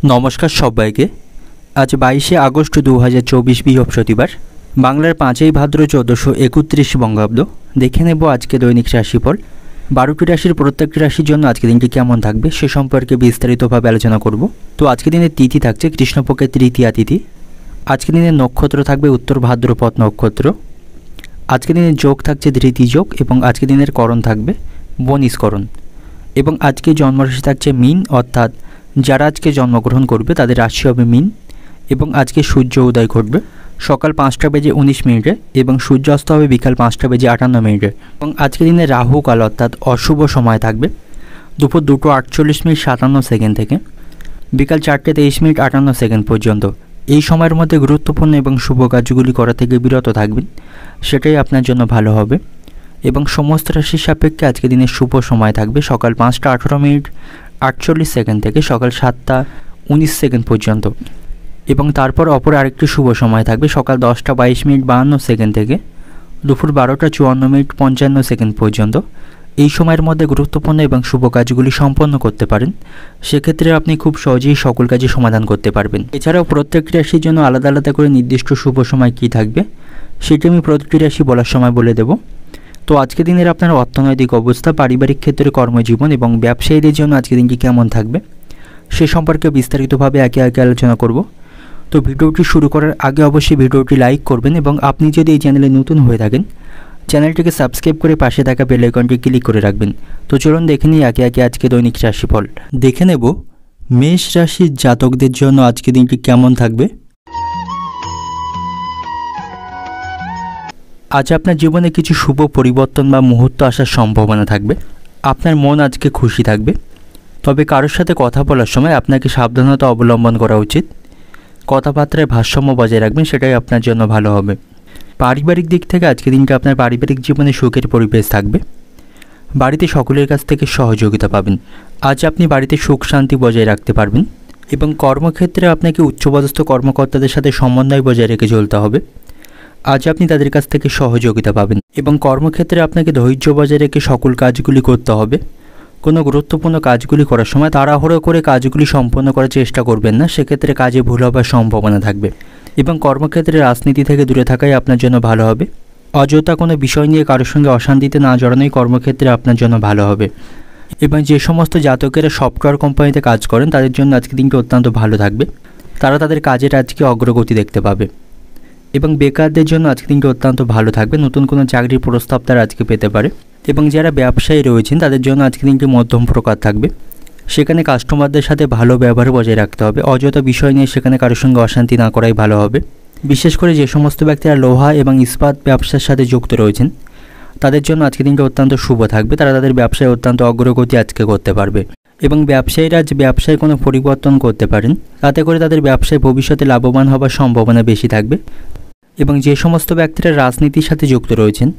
নমস্কার সবাইকে। আজ 22শে আগস্ট 2024 বৃহস্পতিবার, বাংলার 5ই ভাদ্র 1431 বঙ্গাব্দ। দেখে নেব আজকে দৈনিক রাশিফল। 12টি রাশির প্রত্যেকটি রাশির জন্য আজকে দিনটি কেমন থাকবে সে সম্পর্কে বিস্তারিতভাবে আলোচনা করব। তো আজকে দিনের তিথি থাকছে কৃষ্ণপক্ষের তৃতীয়া তিথি। আজকে দিনের নক্ষত্র থাকবে উত্তর ভাদ্রপদ নক্ষত্র। আজকে দিনের যোগ থাকছে ধৃতি যোগ এবং আজকে দিনের করণ থাকবে বনিষ্করণ। এবং আজকে জন্মরাশি থাকছে মীন, অর্থাৎ যারা আজকে জন্মগ্রহণ করবে তাদের রাশি হবে মীন। এবং আজকে সূর্য উদয় ঘটবে সকাল 5টা বেজে 19 মিনিটে এবং সূর্যাস্ত হবে বিকাল 5টা বেজে 58 মিনিটে। এবং আজকে দিনে রাহু কাল অর্থাৎ অশুভ সময় থাকবে দুপুর 2:48:57 থেকে বিকাল 4:23:58 পর্যন্ত। এই সময়ের মধ্যে গুরুত্বপূর্ণ এবং শুভ কাজগুলি করা থেকে বিরত থাকবেন, সেটাই আপনার জন্য ভালো হবে। এবং সমস্ত রাশির সাপেক্ষে আজকে দিনের শুভ সময় থাকবে সকাল 5:18:48 থেকে সকাল 7:19 পর্যন্ত। এবং তারপর অপর আরেকটি শুভ সময় থাকবে সকাল 10:22:52 থেকে দুপুর 12:54:55 পর্যন্ত। এই সময়ের মধ্যে গুরুত্বপূর্ণ এবং শুভ কাজগুলি সম্পন্ন করতে পারেন, সেক্ষেত্রে আপনি খুব সহজেই সকল কাজে সমাধান করতে পারবেন। এছাড়াও প্রত্যেকটি রাশির জন্য আলাদা আলাদা করে নির্দিষ্ট শুভ সময় কী থাকবে সেটি আমি প্রতিটি রাশি বলার সময় বলে দেব। তো আজকে দিনের আপনার অর্থনৈতিক অবস্থা, পারিবারিক ক্ষেত্রে, কর্মজীবন এবং ব্যবসায়ীদের জন্য আজকে দিনটি কেমন থাকবে সে সম্পর্কে বিস্তারিতভাবে একে একে আলোচনা করব। তো ভিডিওটি শুরু করার আগে অবশ্যই ভিডিওটি লাইক করবেন এবং আপনি যদি এই চ্যানেলে নতুন হয়ে থাকেন চ্যানেলটিকে সাবস্ক্রাইব করে পাশে থাকা বেল আইকনটি ক্লিক করে রাখবেন। তো চলুন দেখে নিই একে একে আজকে দৈনিক রাশিফল। দেখে নেব মেষ রাশির জাতকদের জন্য আজকে দিনটি কেমন থাকবে। আজ আপনার জীবনে কিছু শুভ পরিবর্তন বা মুহূর্ত আসার সম্ভাবনা থাকবে। আপনার মন আজকে খুশি থাকবে, তবে কারোর সাথে কথা বলার সময় আপনাকে সাবধানতা অবলম্বন করা উচিত। কথাবার্তায় ভারসাম্য বজায় রাখবেন, সেটাই আপনার জন্য ভালো হবে। পারিবারিক দিক থেকে আজকে দিনটা আপনার পারিবারিক জীবনে সুখের পরিবেশ থাকবে। বাড়িতে সকলের কাছ থেকে সহযোগিতা পাবেন। আজ আপনি বাড়িতে সুখ শান্তি বজায় রাখতে পারবেন। এবং কর্মক্ষেত্রে আপনাকে উচ্চপদস্থ কর্মকর্তাদের সাথে সমন্বয় বজায় রেখে চলতে হবে। আজ আপনি তাদের কাছ থেকে সহযোগিতা পাবেন এবং কর্মক্ষেত্রে আপনাকে ধৈর্য বজায় রেখে সকল কাজগুলি করতে হবে। কোনো গুরুত্বপূর্ণ কাজগুলি করার সময় তাড়াহুড়ো করে কাজগুলি সম্পন্ন করার চেষ্টা করবেন না, সেক্ষেত্রে কাজে ভুল হবার সম্ভাবনা থাকবে। এবং কর্মক্ষেত্রে রাজনীতি থেকে দূরে থাকাই আপনার জন্য ভালো হবে। অযথা কোনো বিষয় নিয়ে কারোর সঙ্গে অশান্তিতে না জড়ানোই কর্মক্ষেত্রে আপনার জন্য ভালো হবে। এবং যে সমস্ত জাতকেরা সফটওয়্যার কোম্পানিতে কাজ করেন তাদের জন্য আজকে দিনটি অত্যন্ত ভালো থাকবে। তারা তাদের কাজের আজকে অগ্রগতি দেখতে পাবে। এবং বেকারদের জন্য আজকে দিনটি অত্যন্ত ভালো থাকবে। নতুন কোনো চাকরির প্রস্তাব তারা আজকে পেতে পারে। এবং যারা ব্যবসায়ী রয়েছেন তাদের জন্য আজকে দিনটি মধ্যম প্রকার থাকবে। সেখানে কাস্টমারদের সাথে ভালো ব্যবহার বজায় রাখতে হবে। অযথা বিষয় নিয়ে সেখানে কারোর সঙ্গে অশান্তি না করাই ভালো হবে। বিশেষ করে যে সমস্ত ব্যক্তিরা লোহা এবং ইস্পাত ব্যবসার সাথে যুক্ত রয়েছেন তাদের জন্য আজকে দিনটি অত্যন্ত শুভ থাকবে। তারা তাদের ব্যবসায় অত্যন্ত অগ্রগতি আজকে করতে পারবে। এবং ব্যবসায়ীরা আজ ব্যবসায় কোনো পরিবর্তন করতে পারেন, তাতে করে তাদের ব্যবসায় ভবিষ্যতে লাভবান হওয়ার সম্ভাবনা বেশি থাকবে। এবং যে সমস্ত ব্যক্তিরা রাজনীতির সাথে যুক্ত রয়েছেন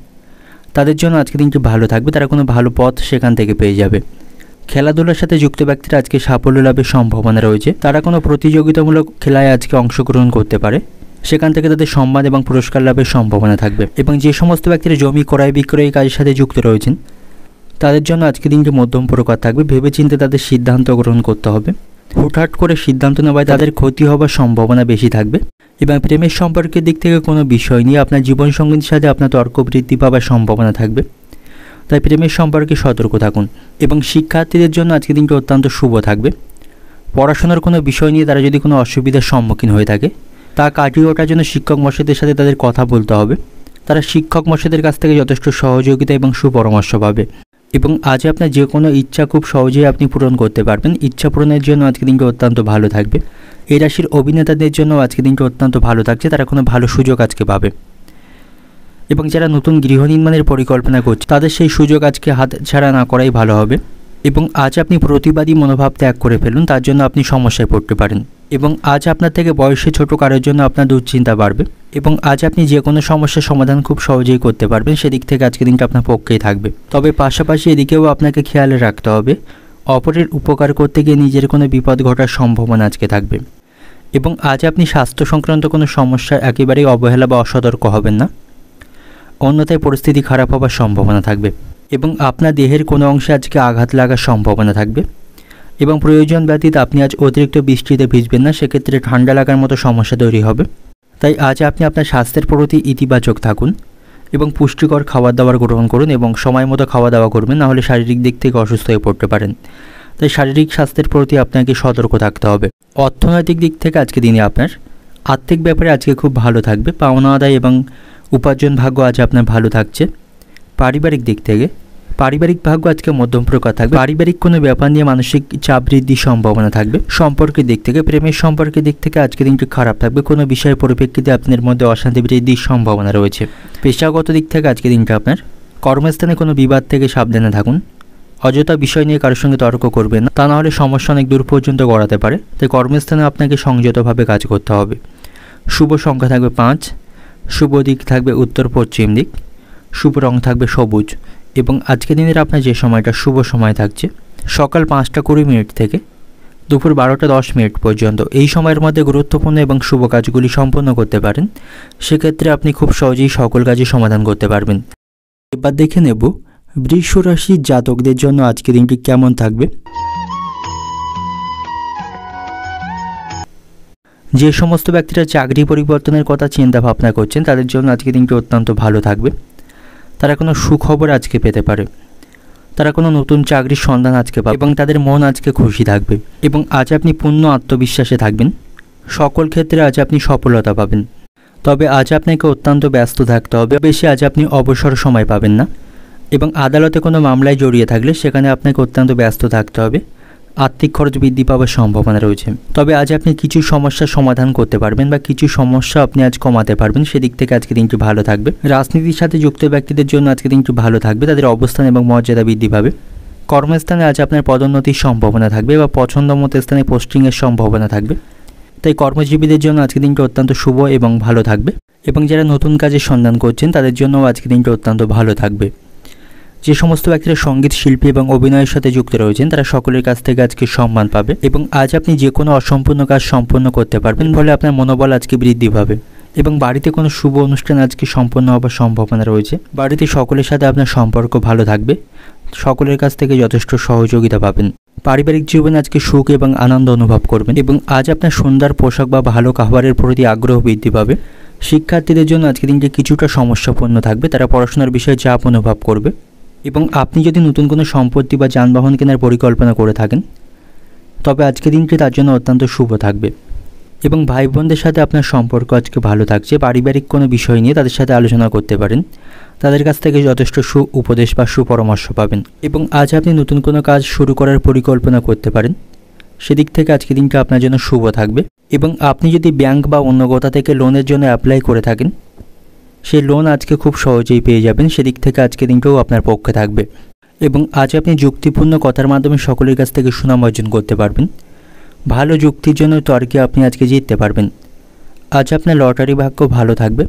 তাদের জন্য আজকে দিনটি ভালো থাকবে। তারা কোনো ভালো পথ সেখান থেকে পেয়ে যাবে। খেলাধুলার সাথে যুক্ত ব্যক্তিরা আজকে সাফল্য লাভের সম্ভাবনা রয়েছে। তারা কোনো প্রতিযোগিতামূলক খেলায় আজকে অংশগ্রহণ করতে পারে, সেখান থেকে তাদের সম্মান এবং পুরস্কার লাভের সম্ভাবনা থাকবে। এবং যে সমস্ত ব্যক্তিরা জমি ক্রয় বিক্রয় কাজের সাথে যুক্ত রয়েছেন তাদের জন্য আজকে দিনটি মধ্যম প্রকার থাকবে। ভেবেচিন্তে তাদের সিদ্ধান্ত গ্রহণ করতে হবে। হুটহাট করে সিদ্ধান্ত নেওয়ায় তাদের ক্ষতি হওয়ার সম্ভাবনা বেশি থাকবে। এবং প্রেমের সম্পর্কের দিক থেকে কোনো বিষয় নিয়ে আপনার জীবনসঙ্গীর সাথে আপনার তর্ক বৃদ্ধি পাওয়ার সম্ভাবনা থাকবে, তাই প্রেমের সম্পর্কে সতর্ক থাকুন। এবং শিক্ষার্থীদের জন্য আজকে দিনটি অত্যন্ত শুভ থাকবে। পড়াশোনার কোনো বিষয় নিয়ে তারা যদি কোনো অসুবিধার সম্মুখীন হয়ে থাকে তা কাটিয়ে ওঠার জন্য শিক্ষক মশাইদের সাথে তাদের কথা বলতে হবে। তারা শিক্ষক মশাইদের কাছ থেকে যথেষ্ট সহযোগিতা এবং সুপরামর্শ পাবে। এবং আজ আপনার যে কোনো ইচ্ছা খুব সহজেই আপনি পূরণ করতে পারবেন। ইচ্ছা পূরণের জন্য আজকে দিনটি অত্যন্ত ভালো থাকবে। এই রাশির অভিনেতাদের জন্য আজকে দিনটি অত্যন্ত ভালো থাকছে। তারা কোনো ভালো সুযোগ আজকে পাবে। এবং যারা নতুন গৃহ নির্মাণের পরিকল্পনা করছে তাদের সেই সুযোগ আজকে হাত ছাড়া না করাই ভালো হবে। এবং আজ আপনি প্রতিবাদী মনোভাব ত্যাগ করে ফেলুন, তার জন্য আপনি সমস্যায় পড়তে পারেন। এবং আজ আপনার থেকে বয়সে ছোট কারোর জন্য আপনার দুশ্চিন্তা বাড়বে। এবং আজ আপনি যে কোনো সমস্যার সমাধান খুব সহজেই করতে পারবেন, সেদিক থেকে আজকে দিনটা আপনার পক্ষেই থাকবে। তবে পাশাপাশি এদিকেও আপনাকে খেয়াল রাখতে হবে, অপরের উপকার করতে গিয়ে নিজের কোনো বিপদ ঘটার সম্ভাবনা আজকে থাকবে। এবং আজ আপনি স্বাস্থ্য সংক্রান্ত কোনো সমস্যা একেবারেই অবহেলা বা অসতর্ক হবেন না, অন্যথায় পরিস্থিতি খারাপ হওয়ার সম্ভাবনা থাকবে। এবং আপনার দেহের কোনো অংশে আজকে আঘাত লাগার সম্ভাবনা থাকবে। এবং প্রয়োজন ব্যতীত আপনি আজ অতিরিক্ত বৃষ্টিতে ভিজবেন না, সেক্ষেত্রে ঠান্ডা লাগার মতো সমস্যা তৈরি হবে। তাই আজ আপনি আপনার স্বাস্থ্যের প্রতি ইতিবাচক থাকুন এবং পুষ্টিকর খাবার দাবার গ্রহণ করুন এবং সময় মতো খাওয়া দাওয়া করবেন, নাহলে শারীরিক দিক থেকে অসুস্থ হয়ে পড়তে পারেন। তাই শারীরিক স্বাস্থ্যের প্রতি আপনাকে সতর্ক থাকতে হবে। অর্থনৈতিক দিক থেকে আজকে দিনে আপনার আর্থিক ব্যাপারে আজকে খুব ভালো থাকবে। পাওনা আদায় এবং উপার্জন ভাগ্য আজ আপনার ভালো থাকছে। পারিবারিক দিক থেকে পারিবারিক ভাগ্য আজকে মধ্যম প্রকার থাকবে। পারিবারিক কোনো ব্যাপার নিয়ে মানসিক চাপ বৃদ্ধির সম্ভাবনা থাকবে। সম্পর্কের দিক থেকে প্রেমের সম্পর্কের দিক থেকে আজকে দিনটি খারাপ থাকবে। কোনো বিষয়ের পরিপ্রেক্ষিতে আপনার মধ্যে অশান্তি বৃদ্ধির সম্ভাবনা রয়েছে। পেশাগত দিক থেকে আজকে দিনটা আপনার কর্মস্থানে কোনো বিবাদ থেকে সাবধানে থাকুন। অযথা বিষয় নিয়ে কারোর সঙ্গে তর্ক করবেন না, তা নাহলে সমস্যা অনেক দূর পর্যন্ত গড়াতে পারে। তাই কর্মস্থানে আপনাকে সংযতভাবে কাজ করতে হবে। শুভ সংখ্যা থাকবে 5, শুভ দিক থাকবে উত্তর পশ্চিম দিক, শুভ রং থাকবে সবুজ। এবং আজকে দিনের আপনার যে সময়টা শুভ সময় থাকছে সকাল 5টা 20 মিনিট থেকে দুপুর 12টা 10 মিনিট পর্যন্ত, এই সময়ের মধ্যে গুরুত্বপূর্ণ এবং শুভ কাজগুলি সম্পন্ন করতে পারেন। সেক্ষেত্রে আপনি খুব সহজেই সকল কাজই সমাধান করতে পারবেন। এবার দেখে নেব বৃষ রাশির জাতকদের জন্য আজকে দিনটি কেমন থাকবে। যে সমস্ত ব্যক্তিরা চাকরি পরিবর্তনের কথা চিন্তা ভাবনা করছেন তাদের জন্য আজকে দিনটি অত্যন্ত ভালো থাকবে। তারা কোনো সুখবর আজকে পেতে পারে, তারা কোনো নতুন চাকরির সন্ধান আজকে পাবে এবং তাদের মন আজকে খুশি থাকবে। এবং আজ আপনি পূর্ণ আত্মবিশ্বাসে থাকবেন। সকল ক্ষেত্রে আজ আপনি সফলতা পাবেন। তবে আজ আপনাকে অত্যন্ত ব্যস্ত থাকতে হবে। বেশি আজ আপনি অবসর সময় পাবেন না। এবং আদালতে কোনো মামলায় জড়িয়ে থাকলে সেখানে আপনাকে অত্যন্ত ব্যস্ত থাকতে হবে। আর্থিক খরচ বৃদ্ধি পাওয়ার সম্ভাবনা রয়েছে। তবে আজ আপনি কিছু সমস্যার সমাধান করতে পারবেন বা কিছু সমস্যা আপনি আজ কমাতে পারবেন, সেদিক থেকে আজকে দিনটি ভালো থাকবে। রাজনীতির সাথে যুক্ত ব্যক্তিদের জন্য আজকে দিনটি ভালো থাকবে। তাদের অবস্থান এবং মর্যাদা বৃদ্ধি পাবে। কর্মস্থানে আজ আপনার পদোন্নতির সম্ভাবনা থাকবে বা পছন্দ মতো স্থানে পোস্টিংয়ের সম্ভাবনা থাকবে। তাই কর্মজীবীদের জন্য আজকে দিনটি অত্যন্ত শুভ এবং ভালো থাকবে। এবং যারা নতুন কাজের সন্ধান করছেন তাদের জন্যও আজকে দিনটি অত্যন্ত ভালো থাকবে। যে সমস্ত ব্যক্তিরা সঙ্গীত শিল্পী এবং অভিনয়ের সাথে যুক্ত রয়েছেন তারা সকলের কাছ থেকে আজকে সম্মান পাবে। এবং আজ আপনি যে কোনো অসম্পূর্ণ কাজ সম্পন্ন করতে পারবেন, ফলে আপনার মনোবল আজকে বৃদ্ধি পাবে। এবং বাড়িতে কোনো শুভ অনুষ্ঠান আজকে সম্পন্ন হওয়ার সম্ভাবনা রয়েছে। বাড়িতে সকলের সাথে আপনার সম্পর্ক ভালো থাকবে। সকলের কাছ থেকে যথেষ্ট সহযোগিতা পাবেন। পারিবারিক জীবনে আজকে সুখ এবং আনন্দ অনুভব করবেন। এবং আজ আপনার সুন্দর পোশাক বা ভালো খাবারের প্রতি আগ্রহ বৃদ্ধি পাবে। শিক্ষার্থীদের জন্য আজকে দিনটি কিছুটা সমস্যাপূর্ণ থাকবে। তারা পড়াশোনার বিষয়ে চাপ অনুভব করবে। এবং আপনি যদি নতুন কোনো সম্পত্তি বা যানবাহন কেনার পরিকল্পনা করে থাকেন তবে আজকে দিনটি তার জন্য অত্যন্ত শুভ থাকবে। এবং ভাই বোনদের সাথে আপনার সম্পর্ক আজকে ভালো থাকছে। পারিবারিক কোনো বিষয় নিয়ে তাদের সাথে আলোচনা করতে পারেন। তাদের কাছ থেকে যথেষ্ট উপদেশ বা সুপরামর্শ পাবেন। এবং আজ আপনি নতুন কোনো কাজ শুরু করার পরিকল্পনা করতে পারেন। সেদিক থেকে আজকে দিনটা আপনার জন্য শুভ থাকবে। এবং আপনি যদি ব্যাংক বা অন্য কোথা থেকে লোনের জন্য অ্যাপ্লাই করে থাকেন সেই লোন আজকে খুব সহজেই পেয়ে যাবেন। সেদিক থেকে আজকে দিনটাও আপনার পক্ষে থাকবে। এবং আজ আপনি যুক্তিপূর্ণ কথার মাধ্যমে সকলের কাছ থেকে সুনাম অর্জন করতে পারবেন। ভালো যুক্তির জন্য তর্কে আপনি আজকে জিততে পারবেন। আজ আপনার লটারি ভাগ্য ভালো থাকবে।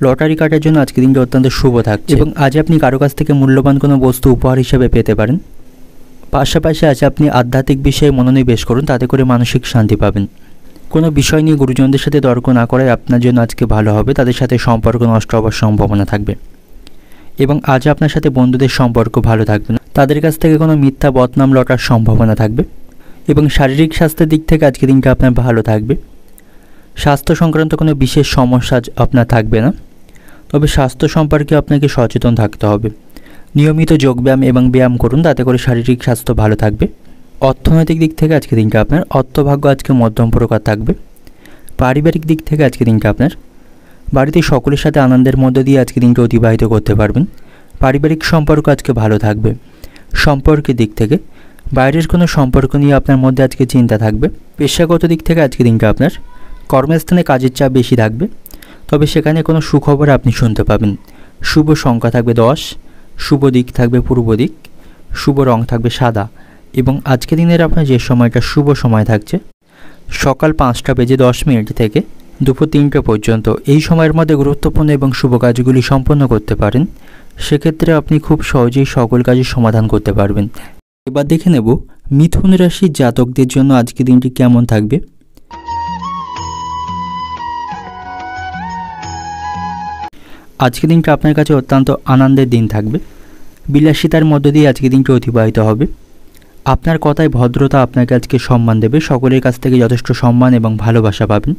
লটারি কাটার জন্য আজকে দিনটা অত্যন্ত শুভ থাকছে। এবং আজ আপনি কারো কাছ থেকে মূল্যবান কোনো বস্তু উপহার হিসেবে পেতে পারেন। পাশাপাশি আজ আপনি আধ্যাত্মিক বিষয়ে মনোনিবেশ করুন, তাতে করে মানসিক শান্তি পাবেন। কোনো বিষয় নিয়ে গুরুজনদের সাথে তর্ক না করাই আপনার জন্য আজকে ভালো হবে। তাদের সাথে সম্পর্ক নষ্ট হওয়ার সম্ভাবনা থাকবে। এবং আজ আপনার সাথে বন্ধুদের সম্পর্ক ভালো থাকবে না। তাদের কাছ থেকে কোনো মিথ্যা বদনাম লটার সম্ভাবনা থাকবে। এবং শারীরিক স্বাস্থ্যের দিক থেকে আজকে দিনটা আপনার ভালো থাকবে। স্বাস্থ্য সংক্রান্ত কোনো বিশেষ সমস্যা আপনার থাকবে না। তবে স্বাস্থ্য সম্পর্কে আপনাকে সচেতন থাকতে হবে। নিয়মিত যোগব্যায়াম এবং ব্যায়াম করুন, তাতে করে শারীরিক স্বাস্থ্য ভালো থাকবে। অর্থনৈতিক দিক থেকে আজকে দিনটা আপনার অর্থভাগ্য আজকে মধ্যম প্রকার থাকবে। পারিবারিক দিক থেকে আজকে দিনটা আপনার বাড়িতে সকলের সাথে আনন্দের মধ্য দিয়ে আজকে দিনটা অতিবাহিত করতে পারবেন। পারিবারিক সম্পর্ক আজকে ভালো থাকবে। সম্পর্কের দিক থেকে বাইরের কোনো সম্পর্ক নিয়ে আপনার মধ্যে আজকে চিন্তা থাকবে। পেশাগত দিক থেকে আজকে দিনটা আপনার কর্মস্থানে কাজের চাপ বেশি থাকবে। তবে সেখানে কোনো সুখবর আপনি শুনতে পাবেন। শুভ সংখ্যা থাকবে 10, শুভ দিক থাকবে পূর্ব দিক, শুভ রং থাকবে সাদা। এবং আজকে দিনের আপনার যে সময়টা শুভ সময় থাকছে সকাল 5টা বেজে 10 মিনিট থেকে দুপুর 3টা পর্যন্ত, এই সময়ের মধ্যে গুরুত্বপূর্ণ এবং শুভ কাজগুলি সম্পন্ন করতে পারেন। সেক্ষেত্রে আপনি খুব সহজেই সকল কাজের সমাধান করতে পারবেন। এবার দেখে নেব মিথুন রাশির জাতকদের জন্য আজকে দিনটি কেমন থাকবে। আজকে দিনটা আপনার কাছে অত্যন্ত আনন্দের দিন থাকবে। বিলাসিতার মধ্য দিয়ে আজকে দিনটি অতিবাহিত হবে। আপনার কথায় ভদ্রতা আপনাকে আজকে সম্মান দেবে, সকলের কাছ থেকে যথেষ্ট সম্মান এবং ভালোবাসা পাবেন।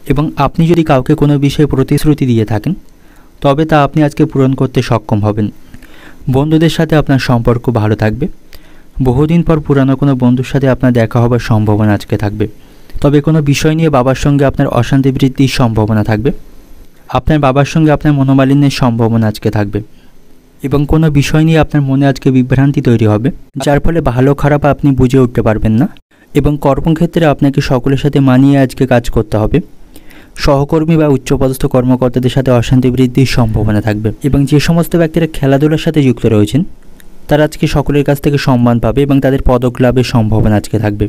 এবং আপনি যদি কাউকে কোনো বিষয়ে প্রতিশ্রুতি দিয়ে থাকেন তবে তা আপনি আজকে পূরণ করতে সক্ষম হবেন। বন্ধুদের সাথে আপনার সম্পর্ক ভালো থাকবে। বহুদিন পর পুরানো কোনো বন্ধুর সাথে আপনার দেখা হবার সম্ভাবনা আজকে থাকবে। তবে কোনো বিষয় নিয়ে বাবার সঙ্গে আপনার অশান্তি বৃদ্ধির সম্ভাবনা থাকবে। আপনার বাবার সঙ্গে আপনার মনোমালিন্যের সম্ভাবনা আজকে থাকবে এবং কোনো বিষয় নিয়ে আপনার মনে আজকে বিভ্রান্তি তৈরি হবে, যার ফলে ভালো খারাপ আপনি বুঝে উঠতে পারবেন না। এবং কর্মক্ষেত্রে আপনাকে সকলের সাথে মানিয়ে আজকে কাজ করতে হবে। সহকর্মী বা উচ্চপদস্থ কর্মকর্তাদের সাথে অশান্তি বৃদ্ধির সম্ভাবনা থাকবে। এবং যে সমস্ত ব্যক্তিরা খেলাধুলার সাথে যুক্ত রয়েছেন তারা আজকে সকলের কাছ থেকে সম্মান পাবে এবং তাদের পদক লাভের সম্ভাবনা আজকে থাকবে।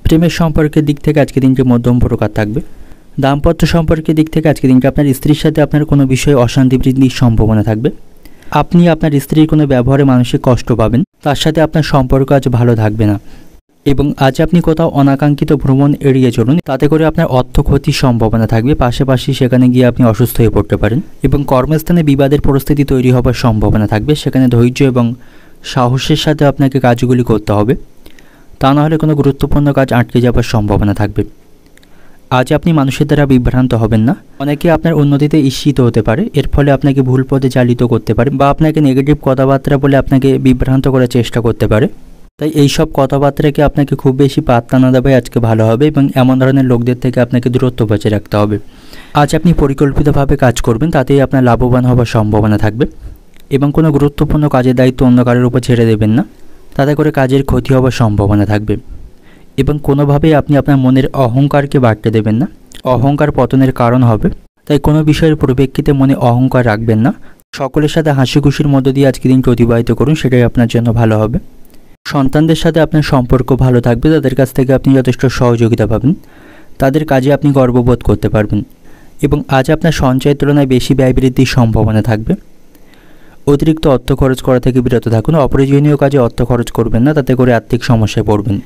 প্রেমের সম্পর্কের দিক থেকে আজকে দিনটি মধ্যম প্রকার থাকবে। দাম্পত্য সম্পর্কের দিক থেকে আজকে দিনটি আপনার স্ত্রীর সাথে আপনার কোনো বিষয়ে অশান্তি বৃদ্ধির সম্ভাবনা থাকবে। আপনি আপনার স্ত্রীর কোনো ব্যবহারে মানসিক কষ্ট পাবেন, তার সাথে আপনার সম্পর্ক আজ ভালো থাকবে না। এবং আজ আপনি কোথাও অনাকাঙ্ক্ষিত ভ্রমণ এড়িয়ে চলুন, তাতে করে আপনার অর্থ ক্ষতির সম্ভাবনা থাকবে। পাশাপাশি সেখানে গিয়ে আপনি অসুস্থ হয়ে পড়তে পারেন এবং কর্মস্থানে বিবাদের পরিস্থিতি তৈরি হবার সম্ভাবনা থাকবে। সেখানে ধৈর্য এবং সাহসের সাথে আপনাকে কাজগুলি করতে হবে, তা না হলে কোনো গুরুত্বপূর্ণ কাজ আটকে যাবার সম্ভাবনা থাকবে। আজ আপনি মানুষের দ্বারা বিভ্রান্ত হবেন না। অনেকে আপনার উন্নতিতে ঈর্ষিত হতে পারে, এর ফলে আপনাকে ভুল পথে চালিত করতে পারে বা আপনাকে নেগেটিভ কথাবার্তা বলে আপনাকে বিভ্রান্ত করার চেষ্টা করতে পারে। তাই এই সব কথাবার্তাকে আপনাকে খুব বেশি পাত্তা না দেওয়াই আজকে ভালো হবে এবং এমন ধরনের লোকদের থেকে আপনাকে দূরত্ব বজায় রাখতে হবে। আজ আপনি পরিকল্পিতভাবে কাজ করবেন, তাতেই আপনার লাভবান হওয়ার সম্ভাবনা থাকবে। এবং কোনো গুরুত্বপূর্ণ কাজের দায়িত্ব অন্য কারোর উপর ছেড়ে দেবেন না, তাতে করে কাজের ক্ষতি হওয়ার সম্ভাবনা থাকবে। এবং কোনোভাবেই আপনি আপনার মনের অহংকারকে বাড়তে দেবেন না, অহংকার পতনের কারণ হবে। তাই কোনো বিষয়ের পরিপ্রেক্ষিতে মনে অহংকার রাখবেন না। সকলের সাথে হাসি খুশির মধ্য দিয়ে আজকে দিনটি অতিবাহিত করুন, সেটাই আপনার জন্য ভালো হবে। সন্তানদের সাথে আপনার সম্পর্ক ভালো থাকবে, তাদের কাছ থেকে আপনি যথেষ্ট সহযোগিতা পাবেন, তাদের কাজে আপনি গর্ববোধ করতে পারবেন। এবং আজ আপনার সঞ্চয়ের তুলনায় বেশি ব্যয় বৃদ্ধির সম্ভাবনা থাকবে। অতিরিক্ত অর্থ খরচ করা থেকে বিরত থাকুন। অপ্রয়োজনীয় কাজে অর্থ খরচ করবেন না, তাতে করে আর্থিক সমস্যায় পড়বেন।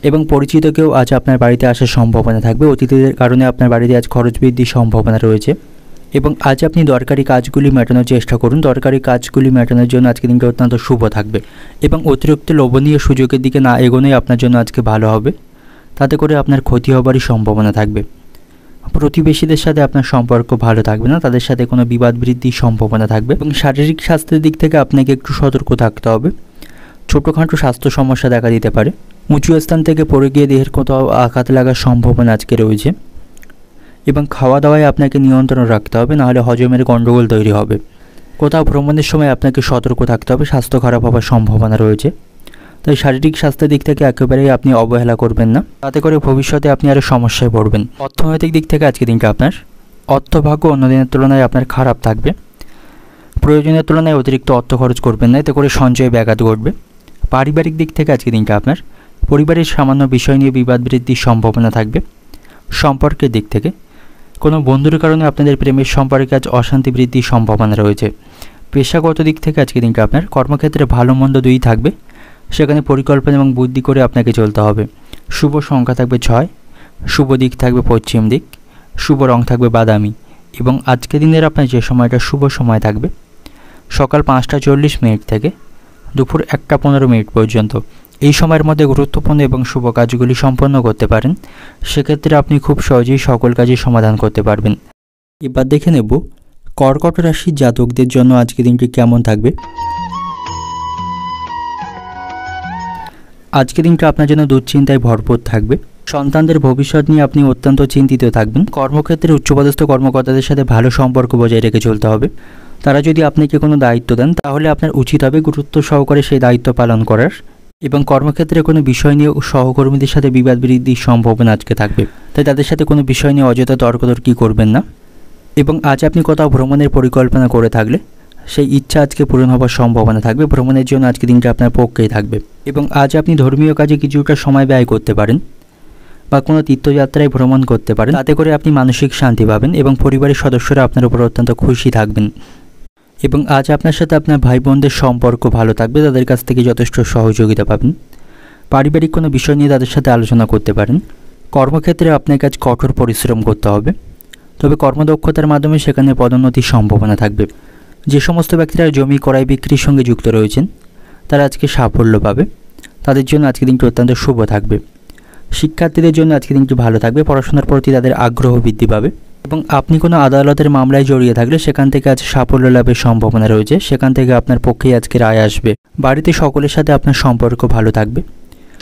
এবং পরিচিত কেউ আজ আপনার বাড়িতে আসার সম্ভাবনা থাকবে। অতিথিদের কারণে আপনার বাড়িতে আজ খরচ বৃদ্ধির সম্ভাবনা রয়েছে। এবং আজ আপনি দরকারি কাজগুলি মেটানোর চেষ্টা করুন। দরকারি কাজগুলি মেটানোর জন্য আজকে দিনটি অত্যন্ত শুভ থাকবে। এবং অতিরিক্ত লোভনীয় সুযোগের দিকে না এগোনোই আপনার জন্য আজকে ভালো হবে, তাতে করে আপনার ক্ষতি হবারই সম্ভাবনা থাকবে। প্রতিবেশীদের সাথে আপনার সম্পর্ক ভালো থাকবে না, তাদের সাথে কোনো বিবাদ বৃদ্ধির সম্ভাবনা থাকবে। এবং শারীরিক স্বাস্থ্যের দিক থেকে আপনাকে একটু সতর্ক থাকতে হবে। ছোটোখাটো স্বাস্থ্য সমস্যা দেখা দিতে পারে। উঁচু স্থান থেকে পড়ে গিয়ে দেহের কোথাও আঘাত লাগার সম্ভাবনা আজকে রয়েছে। এবং খাওয়া দাওয়ায় আপনাকে নিয়ন্ত্রণ রাখতে হবে, নাহলে হজমের গণ্ডগোল তৈরি হবে। কোথাও ভ্রমণের সময় আপনাকে সতর্ক থাকতে হবে, স্বাস্থ্য খারাপ হওয়ার সম্ভাবনা রয়েছে। তাই শারীরিক স্বাস্থ্যের দিক থেকে একেবারেই আপনি অবহেলা করবেন না, তাতে করে ভবিষ্যতে আপনি আরও সমস্যায় পড়বেন। অর্থনৈতিক দিক থেকে আজকে দিনটা আপনার অর্থভাগ্য অন্য দিনের তুলনায় আপনার খারাপ থাকবে। প্রয়োজনের তুলনায় অতিরিক্ত অর্থ খরচ করবেন না, এতে করে সঞ্চয়ে ব্যাঘাত ঘটবে। পারিবারিক দিক থেকে আজকে দিনটা আপনার পরিবারের সামান্য বিষয় নিয়ে বিবাদ বৃদ্ধির সম্ভাবনা থাকবে। সম্পর্কের দিক থেকে কোনো বন্ধুর কারণে আপনাদের প্রেমের সম্পর্কে আজ অশান্তি বৃদ্ধির সম্ভাবনা রয়েছে। পেশাগত দিক থেকে আজকে দিনটা আপনার কর্মক্ষেত্রে ভালো মন্দ দুই থাকবে, সেখানে পরিকল্পনা এবং বুদ্ধি করে আপনাকে চলতে হবে। শুভ সংখ্যা থাকবে 6, শুভ দিক থাকবে পশ্চিম দিক, শুভ রং থাকবে বাদামি। এবং আজকে দিনের আপনার যে সময়টা শুভ সময় থাকবে সকাল 5টা 40 থেকে দুপুর 1টা 15 পর্যন্ত। এই সময়ের মধ্যে গুরুত্বপূর্ণ এবং শুভ কাজগুলি সম্পন্ন করতে পারেন, সেক্ষেত্রে আপনি খুব সহজেই সকল কাজের সমাধান করতে পারবেন। এবার দেখে নেব কর্কট রাশির জাতকদের জন্য আজকে দিনটি কেমন থাকবে। আজকে দিনটা আপনার জন্য দুশ্চিন্তায় ভরপুর থাকবে। সন্তানদের ভবিষ্যৎ নিয়ে আপনি অত্যন্ত চিন্তিত থাকবেন। কর্মক্ষেত্রে উচ্চপদস্থ কর্মকর্তাদের সাথে ভালো সম্পর্ক বজায় রেখে চলতে হবে। তারা যদি আপনাকে কোনো দায়িত্ব দেন তাহলে আপনার উচিত হবে গুরুত্ব সহকারে সেই দায়িত্ব পালন করার। এবং কর্মক্ষেত্রে কোনো বিষয় নিয়ে সহকর্মীদের সাথে বিবাদ বৃদ্ধির সম্ভাবনা আজকে থাকবে, তাই তাদের সাথে কোনো বিষয় নিয়ে অযথা তর্কতর্কি করবেন না। এবং আজ আপনি কোথাও ভ্রমণের পরিকল্পনা করে থাকলে সেই ইচ্ছা আজকে পূরণ হওয়ার সম্ভাবনা থাকবে। ভ্রমণের জন্য আজকে দিনটা আপনার পক্ষেই থাকবে। এবং আজ আপনি ধর্মীয় কাজে কিছুটা সময় ব্যয় করতে পারেন বা কোনো তীর্থযাত্রায় ভ্রমণ করতে পারেন, তাতে করে আপনি মানসিক শান্তি পাবেন এবং পরিবারের সদস্যরা আপনার উপর অত্যন্ত খুশি থাকবেন। এবং আজ আপনার সাথে আপনার ভাই বোনদের সম্পর্ক ভালো থাকবে, তাদের কাছ থেকে যথেষ্ট সহযোগিতা পাবেন। পারিবারিক কোনো বিষয় নিয়ে তাদের সাথে আলোচনা করতে পারেন। কর্মক্ষেত্রে আপনাকে আজ কঠোর পরিশ্রম করতে হবে, তবে কর্মদক্ষতার মাধ্যমে সেখানে পদোন্নতির সম্ভাবনা থাকবে। যে সমস্ত ব্যক্তিরা জমি ক্রয় বিক্রির সঙ্গে যুক্ত রয়েছেন তারা আজকে সাফল্য পাবে, তাদের জন্য আজকে দিনটি অত্যন্ত শুভ থাকবে। শিক্ষার্থীদের জন্য আজকে দিনটি ভালো থাকবে, পড়াশোনার প্রতি তাদের আগ্রহ বৃদ্ধি পাবে এবং আপনি কোনো আদালতের মামলায় জড়িয়ে থাকলে সেখান থেকে আজ সাফল্য লাভের সম্ভাবনা রয়েছে, সেখান থেকে আপনার পক্ষেই আজকে রায় আসবে। বাড়িতে সকলের সাথে আপনার সম্পর্ক ভালো থাকবে,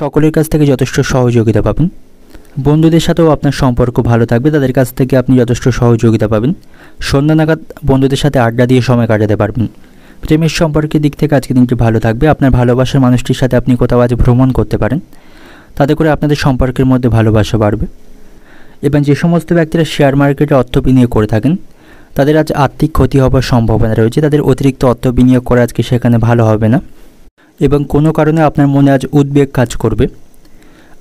সকলের কাছ থেকে যথেষ্ট সহযোগিতা পাবেন। বন্ধুদের সাথেও আপনার সম্পর্ক ভালো থাকবে, তাদের কাছ থেকে আপনি যথেষ্ট সহযোগিতা পাবেন। সন্ধ্যা নাগাদ বন্ধুদের সাথে আড্ডা দিয়ে সময় কাটাতে পারবেন। প্রেমের সম্পর্কের দিক থেকে আজকে দিনটি ভালো থাকবে, আপনার ভালোবাসার মানুষটির সাথে আপনি কোথাও আজ ভ্রমণ করতে পারেন, তাতে করে আপনাদের সম্পর্কের মধ্যে ভালোবাসা বাড়বে। এবং যে সমস্ত ব্যক্তিরা শেয়ার মার্কেটে অর্থ বিনিয়োগ করে থাকেন তাদের আজ আর্থিক ক্ষতি হওয়ার সম্ভাবনা রয়েছে, তাদের অতিরিক্ত অর্থ বিনিয়োগ করে আজকে সেখানে ভালো হবে না এবং কোনো কারণে আপনার মনে আজ উদ্বেগ কাজ করবে,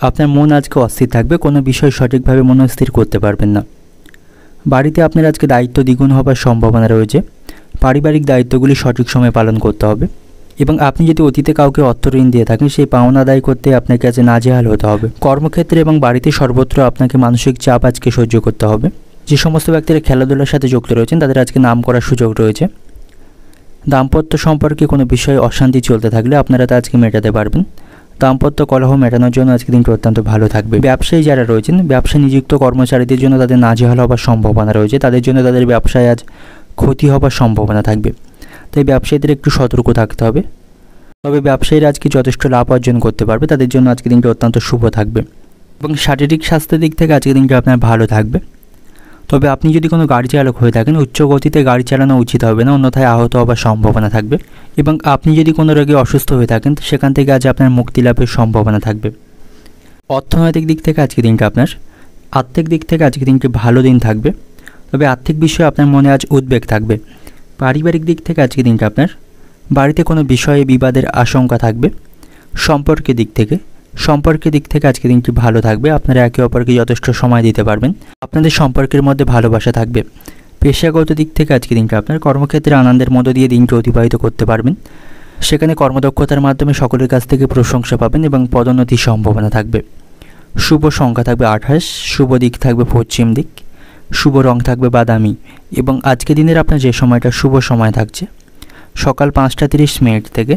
আপনার মন আজকে অস্থির থাকবে, কোনো বিষয় সঠিকভাবে মনস্থির করতে পারবেন না। বাড়িতে আপনার আজকে দায়িত্ব দ্বিগুণ হবার সম্ভাবনা রয়েছে, পারিবারিক দায়িত্বগুলি সঠিক সময়ে পালন করতে হবে এবং আপনি যদি অতীতে কাউকে অর্থ ঋণ দিয়ে থাকেন সেই পাওনা আদায় করতে আপনাকে আজ নাজেহাল হতে হবে। কর্মক্ষেত্রে এবং বাড়িতে সর্বত্র আপনাকে মানসিক চাপ আজকে সহ্য করতে হবে। যে সমস্ত ব্যক্তিরা খেলাধুলার সাথে যুক্ত রয়েছেন তাদের আজকে নাম করার সুযোগ রয়েছে। দাম্পত্য সম্পর্কে কোনো বিষয়ে অশান্তি চলতে থাকলে আপনারা তা আজকে মেটাতে পারবেন। দাম্পত্য কলহ মেটানোর জন্য আজকে দিনটি অত্যন্ত ভালো থাকবে। ব্যবসায়ী যারা রয়েছেন, ব্যবসায় নিযুক্ত কর্মচারীদের জন্য তাদের নাজেহাল হবার সম্ভাবনা রয়েছে, তাদের জন্য তাদের ব্যবসায় আজ ক্ষতি হবার সম্ভাবনা থাকবে, তাই ব্যবসায়ীদের একটু সতর্ক থাকতে হবে। তবে ব্যবসায়ীরা আজকে যথেষ্ট লাভ অর্জন করতে পারবে, তাদের জন্য আজকে দিনটি অত্যন্ত শুভ থাকবে এবং শারীরিক স্বাস্থ্যের দিক থেকে আজকে দিনটি আপনার ভালো থাকবে। তবে আপনি যদি কোনো গাড়ি চালক হয়ে থাকেন উচ্চ গতিতে গাড়ি চালানো উচিত হবে না, অন্যথায় আহত হবার সম্ভাবনা থাকবে এবং আপনি যদি কোনো রোগে অসুস্থ হয়ে থাকেন সেখান থেকে আজ আপনার মুক্তি লাভের সম্ভাবনা থাকবে। অর্থনৈতিক দিক থেকে আজকে দিনটি আপনার, আর্থিক দিক থেকে আজকে দিনটি ভালো দিন থাকবে, তবে আর্থিক বিষয়ে আপনার মনে আজ উদ্বেগ থাকবে। পারিবারিক দিক থেকে আজকে দিনটি আপনার, বাড়িতে কোনো বিষয়ে বিবাদের আশঙ্কা থাকবে। সম্পর্কের দিক থেকে আজকে দিনটি ভালো থাকবে, আপনারা একে অপরকে যথেষ্ট সময় দিতে পারবেন, আপনাদের সম্পর্কের মধ্যে ভালোবাসা থাকবে। পেশাগত দিক থেকে আজকে দিনটি আপনার, কর্মক্ষেত্রে আনন্দের মধ্য দিয়ে দিনটি অতিবাহিত করতে পারবেন, সেখানে কর্মদক্ষতার মাধ্যমে সকলের কাছ থেকে প্রশংসা পাবেন এবং পদোন্নতির সম্ভাবনা থাকবে। শুভ সংখ্যা থাকবে 28, শুভ দিক থাকবে পশ্চিম দিক, শুভ রং থাকবে বাদামি এবং আজকে দিনের আপনার যে সময়টা শুভ সময় থাকছে সকাল 5টা 30 মিনিট থেকে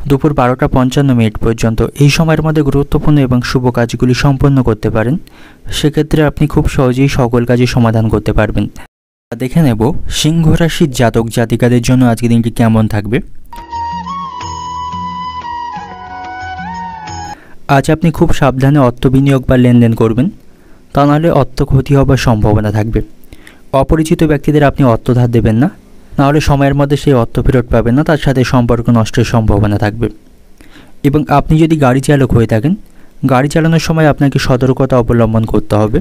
দুপুর 12টা 55 মিনিট পর্যন্ত, এই সময়ের মধ্যে গুরুত্বপূর্ণ এবং শুভ কাজগুলি সম্পন্ন করতে পারেন, সেক্ষেত্রে আপনি খুব সহজেই সকল কাজে সমাধান করতে পারবেন। দেখে নেব সিংহ রাশির জাতক জাতিকাদের জন্য আজকে দিনটি কেমন থাকবে। আজ আপনি খুব সাবধানে অর্থ বিনিয়োগ বা লেনদেন করবেন, তা নাহলে অর্থ ক্ষতি হবার সম্ভাবনা থাকবে। অপরিচিত ব্যক্তিদের আপনি অর্থ ধার দেবেন না, নাহলে সময়ের মধ্যে সেই অর্থ ফেরত পাবেন না, তার সাথে সম্পর্ক নষ্টের সম্ভাবনা থাকবে। এবং আপনি যদি গাড়ি চালক হয়ে থাকেন গাড়ি চালানোর সময় আপনাকে সতর্কতা অবলম্বন করতে হবে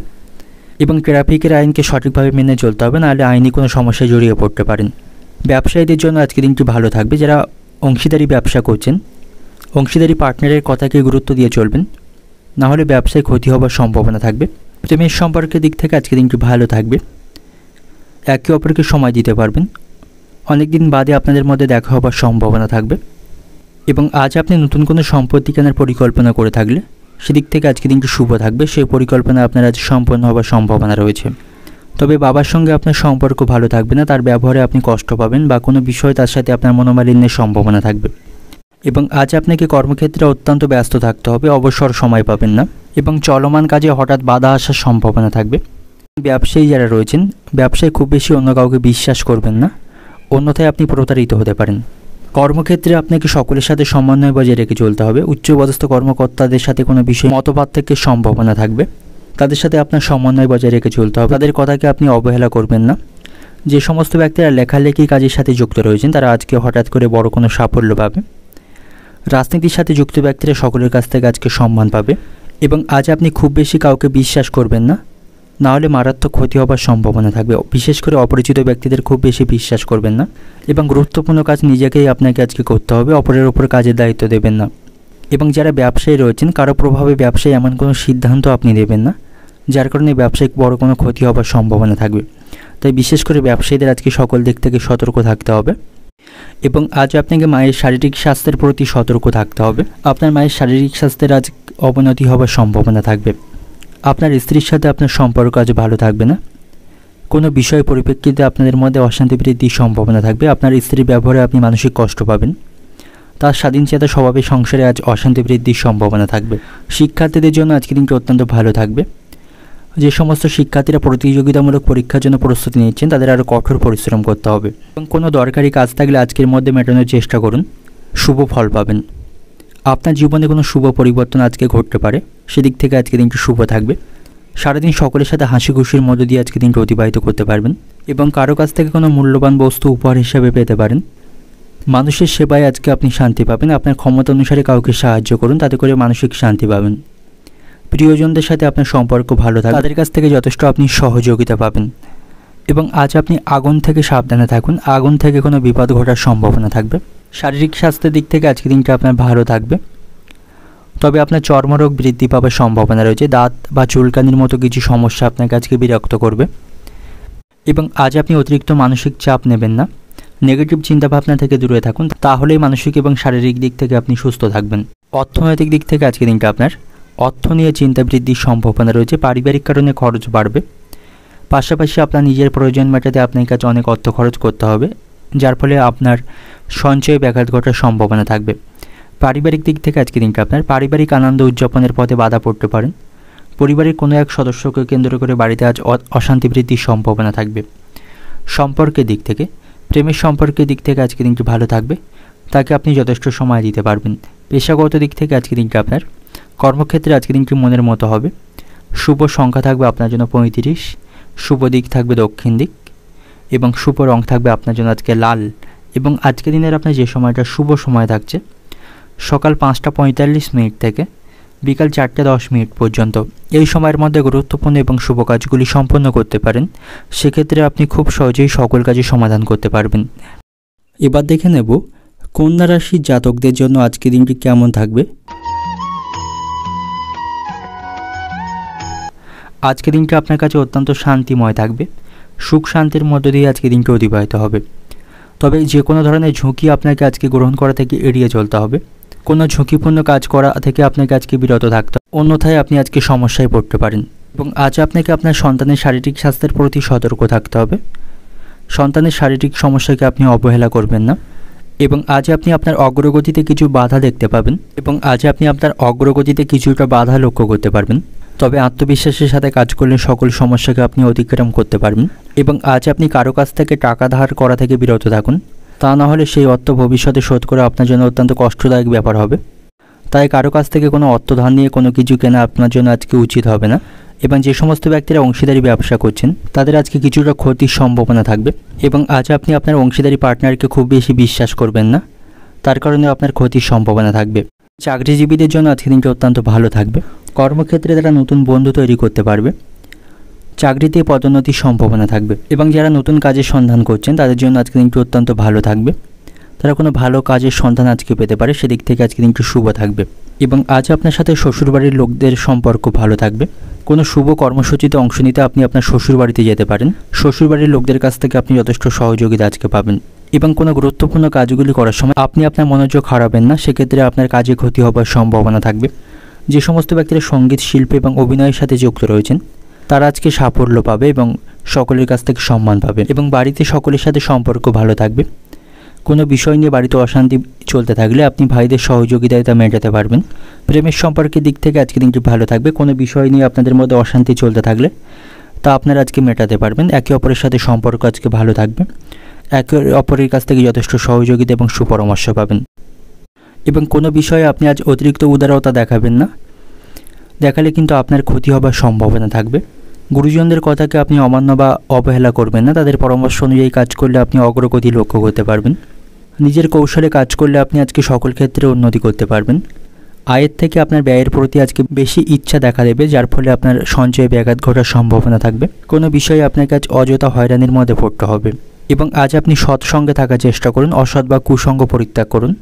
এবং ট্রাফিকের আইনকে সঠিকভাবে মেনে চলতে হবে, নাহলে আইনি কোনো সমস্যায় জড়িয়ে পড়তে পারেন। ব্যবসায়ীদের জন্য আজকে দিনটি ভালো থাকবে, যারা অংশীদারি ব্যবসা করছেন অংশীদারি পার্টনারের কথাকে গুরুত্ব দিয়ে চলবেন, নাহলে ব্যবসায় ক্ষতি হবার সম্ভাবনা থাকবে। প্রেমের সম্পর্কের দিক থেকে আজকে দিনটি ভালো থাকবে, একে অপরকে সময় দিতে পারবেন, অনেক দিন বাদে আপনাদের মধ্যে দেখা হবার সম্ভাবনা থাকবে এবং আজ আপনি নতুন কোনো সম্পত্তি কেনার পরিকল্পনা করে থাকলে সেদিক থেকে আজকে দিনটি শুভ থাকবে, সেই পরিকল্পনা আপনার আজ সম্পন্ন হবার সম্ভাবনা রয়েছে। তবে বাবার সঙ্গে আপনার সম্পর্ক ভালো থাকবে না, তার ব্যবহারে আপনি কষ্ট পাবেন বা কোনো বিষয় তার সাথে আপনার মনোমালিন্যের সম্ভাবনা থাকবে এবং আজ আপনাকে কর্মক্ষেত্রে অত্যন্ত ব্যস্ত থাকতে হবে, অবসর সময় পাবেন না এবং চলমান কাজে হঠাৎ বাধা আসার সম্ভাবনা থাকবে। ব্যবসায়ী যারা রয়েছেন ব্যবসায় খুব বেশি অন্য কাউকে বিশ্বাস করবেন না, অন্যথায় আপনি প্রতারিত হতে পারেন। কর্মক্ষেত্রে আপনাকে সকলের সাথে সমন্বয় বজায় রেখে চলতে হবে, উচ্চপদস্থ কর্মকর্তাদের সাথে কোনো বিষয়ে মতপার্থক্যের সম্ভাবনা থাকবে, তাদের সাথে আপনার সমন্বয় বজায় রেখে চলতে হবে, তাদের কথাকে আপনি অবহেলা করবেন না। যে সমস্ত ব্যক্তিরা লেখালেখি কাজের সাথে যুক্ত রয়েছেন তারা আজকে হঠাৎ করে বড় কোনো সাফল্য পাবে। রাজনীতির সাথে যুক্ত ব্যক্তিরা সকলের কাছ থেকে আজকে সম্মান পাবে এবং আজ আপনি খুব বেশি কাউকে বিশ্বাস করবেন না, নাহলে মারাত্মক ক্ষতি হবার সম্ভাবনা থাকবে। বিশেষ করে অপরিচিত ব্যক্তিদের খুব বেশি বিশ্বাস করবেন না এবং গুরুত্বপূর্ণ কাজ নিজেকেই আপনাকে আজকে করতে হবে, অপরের ওপর কাজের দায়িত্ব দেবেন না। এবং যারা ব্যবসায়ী রয়েছেন কারো প্রভাবে ব্যবসায় এমন কোনো সিদ্ধান্ত আপনি দেবেন না যার কারণে ব্যবসায়িক বড় কোনো ক্ষতি হবার সম্ভাবনা থাকবে, তাই বিশেষ করে ব্যবসায়ীদের আজকে সকল দিক থেকে সতর্ক থাকতে হবে এবং আজ আপনাকে মায়ের শারীরিক স্বাস্থ্যের প্রতি সতর্ক থাকতে হবে। আপনার মায়ের শারীরিক স্বাস্থ্যের আজ অবনতি হবার সম্ভাবনা থাকবে। আপনার স্ত্রীর সাথে আপনার সম্পর্ক আজ ভালো থাকবে না, কোনো বিষয় পরিপ্রেক্ষিতে আপনাদের মধ্যে অশান্তি বৃদ্ধির সম্ভাবনা থাকবে। আপনার স্ত্রীর ব্যবহারে আপনি মানসিক কষ্ট পাবেন, তার স্বাধীনচেতা স্বভাবে সংসারে আজ অশান্তি বৃদ্ধির সম্ভাবনা থাকবে। শিক্ষার্থীদের জন্য আজকের দিনটি অত্যন্ত ভালো থাকবে। যে সমস্ত শিক্ষার্থীরা প্রতিযোগিতামূলক পরীক্ষার জন্য প্রস্তুতি নিচ্ছেন তাদের আরও কঠোর পরিশ্রম করতে হবে এবং কোনো দরকারি কাজ থাকলে আজকের মধ্যে মেটানোর চেষ্টা করুন, শুভ ফল পাবেন। আপনার জীবনে কোনো শুভ পরিবর্তন আজকে ঘটতে পারে, সেদিক থেকে আজকের দিনটি শুভ থাকবে। সারাদিন সকলের সাথে হাসি খুশির মধ্য দিয়ে আজকের দিনটি অতিবাহিত করতে পারবেন এবং কারো কাছ থেকে কোনো মূল্যবান বস্তু উপহার হিসাবে পেতে পারেন। মানুষের সেবায় আজকে আপনি শান্তি পাবেন। আপনার ক্ষমতা অনুসারে কাউকে সাহায্য করুন, তাতে করে মানসিক শান্তি পাবেন। প্রিয়জনদের সাথে আপনার সম্পর্ক ভালো থাকবে, তাদের কাছ থেকে যথেষ্ট আপনি সহযোগিতা পাবেন। এবং আজ আপনি আগুন থেকে সাবধানে থাকুন, আগুন থেকে কোনো বিপদ ঘটার সম্ভাবনা থাকবে। শারীরিক স্বাস্থ্যের দিক থেকে আজকের দিনটা আপনার ভালো থাকবে, তবে আপনার চর্মরোগ বৃদ্ধি পাওয়ার সম্ভাবনা রয়েছে। দাঁত বা চুলকানির মতো কিছু সমস্যা আপনাকে আজকে বিরক্ত করবে। এবং আজ আপনি অতিরিক্ত মানসিক চাপ নেবেন না, নেগেটিভ চিন্তাভাবনা থেকে দূরে থাকুন, তাহলেই মানসিক এবং শারীরিক দিক থেকে আপনি সুস্থ থাকবেন। অর্থনৈতিক দিক থেকে আজকের দিনটা আপনার অর্থ নিয়ে চিন্তা বৃদ্ধির সম্ভাবনা রয়েছে। পারিবারিক কারণে খরচ বাড়বে, পাশাপাশি আপনার নিজের প্রয়োজন মেটাতে আপনার কাছে অনেক অর্থ খরচ করতে হবে, যার ফলে আপনার সঞ্চয়ে ব্যাঘাত ঘটার সম্ভাবনা থাকবে। পারিবারিক দিক থেকে আজকের দিনটা আপনার পারিবারিক আনন্দ উদযাপনের পথে বাধা পড়তে পারেন। পরিবারের কোনো এক সদস্যকে কেন্দ্র করে বাড়িতে আজ অশান্তি বৃদ্ধির সম্ভাবনা থাকবে। সম্পর্কের দিক থেকে, প্রেমের সম্পর্কের দিক থেকে আজকের দিনটি ভালো থাকবে, তাকে আপনি যথেষ্ট সময় দিতে পারবেন। পেশাগত দিক থেকে আজকের দিনটি আপনার কর্মক্ষেত্রে আজকের দিনটি মনের মতো হবে। শুভ সংখ্যা থাকবে আপনার জন্য 35, শুভ দিক থাকবে দক্ষিণ দিক এবং শুভ রং থাকবে আপনার জন্য আজকে লাল। এবং আজকের দিনের আপনার যে সময়টা শুভ সময় থাকছে সকাল 5:45 থেকে বিকাল 4:10 পর্যন্ত, এই সময়ের মধ্যে গুরুত্বপূর্ণ এবং শুভ কাজগুলি সম্পন্ন করতে পারেন। সেক্ষেত্রে আপনি খুব সহজেই সকল কাজের সমাধান করতে পারবেন। এবার দেখে নেব কন্যা রাশির জাতকদের জন্য আজকের দিনটি কেমন থাকবে। আজকের দিনটা আপনার কাছে অত্যন্ত শান্তিময় থাকবে, সুখ শান্তির মধ্য দিয়ে আজকের দিনটি অতিবাহিত হবে। তবে যে কোনো ধরনের ঝুঁকি আপনাকে আজকে গ্রহণ করা থেকে এড়িয়ে চলতে হবে। কোনো ঝুঁকিপূর্ণ কাজ করা থেকে আপনাকে আজকে বিরত থাকতে হবে, অন্যথায় আপনি আজকে সমস্যায় পড়তে পারেন। এবং আজ আপনাকে আপনার সন্তানের শারীরিক স্বাস্থ্যের প্রতি সতর্ক থাকতে হবে। সন্তানের শারীরিক সমস্যাকে আপনি অবহেলা করবেন না। এবং আজ আপনি আপনার অগ্রগতিতে কিছু বাধা দেখতে পাবেন এবং আজ আপনি আপনার অগ্রগতিতে কিছুটা বাধা লক্ষ্য করতে পারবেন। তবে আত্মবিশ্বাসের সাথে কাজ করলে সকল সমস্যাকে আপনি অতিক্রম করতে পারবেন। এবং আজ আপনি কারো কাছ থেকে টাকা ধার করা থেকে বিরত থাকুন, তা না হলে সেই অর্থ ভবিষ্যতে শোধ করা আপনার জন্য অত্যন্ত কষ্টদায়ক ব্যাপার হবে। তাই কারো কাছ থেকে কোনো অর্থ ধার নিয়ে কোনো কিছু কেনা আপনার জন্য আজকে উচিত হবে না। এবং যে সমস্ত ব্যক্তিরা অংশীদারি ব্যবসা করছেন তাদের আজকে কিছুটা ক্ষতির সম্ভাবনা থাকবে। এবং আজ আপনি আপনার অংশীদারি পার্টনারকে খুব বেশি বিশ্বাস করবেন না, তার কারণে আপনার ক্ষতির সম্ভাবনা থাকবে। চাকরিজীবীদের জন্য আজকের দিনটি অত্যন্ত ভালো থাকবে। কর্মক্ষেত্রে তারা নতুন বন্ধু তৈরি করতে পারবে, চাকরিতে পদোন্নতির সম্ভাবনা থাকবে। এবং যারা নতুন কাজের সন্ধান করছেন তাদের জন্য আজকের দিনটি অত্যন্ত ভালো থাকবে, তারা কোনো ভালো কাজের সন্ধান আজকে পেতে পারে, সেদিক থেকে আজকের দিনটি শুভ থাকবে। এবং আজ আপনার সাথে শ্বশুরবাড়ির লোকদের সম্পর্ক ভালো থাকবে। কোনো শুভ কর্মসূচিতে অংশ নিতে আপনি আপনার শ্বশুরবাড়িতে যেতে পারেন, শ্বশুরবাড়ির লোকদের কাছ থেকে আপনি যথেষ্ট সহযোগিতা আজকে পাবেন। এবং কোনো গুরুত্বপূর্ণ কাজগুলি করার সময় আপনি আপনার মনোযোগ হারাবেন না, সেক্ষেত্রে আপনার কাজে ক্ষতি হবার সম্ভাবনা থাকবে। যে সমস্ত ব্যক্তিরা সঙ্গীত শিল্প এবং অভিনয়ের সাথে যুক্ত রয়েছেন তারা আজকে সাফল্য পাবে এবং সকলের কাছ থেকে সম্মান পাবে। এবং বাড়িতে সকলের সাথে সম্পর্ক ভালো থাকবে। কোনো বিষয় নিয়ে বাড়িতে অশান্তি চলতে থাকলে আপনি ভাইদের সহযোগিতায় তা মেটাতে পারবেন। প্রেমের সম্পর্কের দিক থেকে আজকে দিনটি ভালো থাকবে। কোনো বিষয় নিয়ে আপনাদের মধ্যে অশান্তি চলতে থাকলে তা আপনারা আজকে মেটাতে পারবেন। একে অপরের সাথে সম্পর্ক আজকে ভালো থাকবে, একে অপরের কাছ থেকে যথেষ্ট সহযোগিতা এবং সুপরামর্শ পাবেন। এবং কোনো বিষয়ে আপনি আজ অতিরিক্ত উদারতা দেখাবেন না, দেখালে কিন্তু আপনার ক্ষতি হবার সম্ভাবনা থাকবে। গুরুজনদের কথাকে আপনি অমান্য বা অবহেলা করবেন না, তাদের পরামর্শ অনুযায়ী কাজ করলে আপনি অগ্রগতি লক্ষ্য করতে পারবেন। নিজের কৌশলে কাজ করলে আপনি আজকে সকল ক্ষেত্রে উন্নতি করতে পারবেন। আয়ের থেকে আপনার ব্যয়ের প্রতি আজকে বেশি ইচ্ছা দেখা দেবে, যার ফলে আপনার সঞ্চয়ে ব্যাঘাত ঘটার সম্ভাবনা থাকবে। কোনো বিষয়ে আপনাকে আজ অযথা হয়রানির মধ্যে পড়তে হবে। এবং আজ আপনি সৎসঙ্গে থাকার চেষ্টা করুন, অসৎ বা কুসঙ্গ পরিত্যাগ করুন,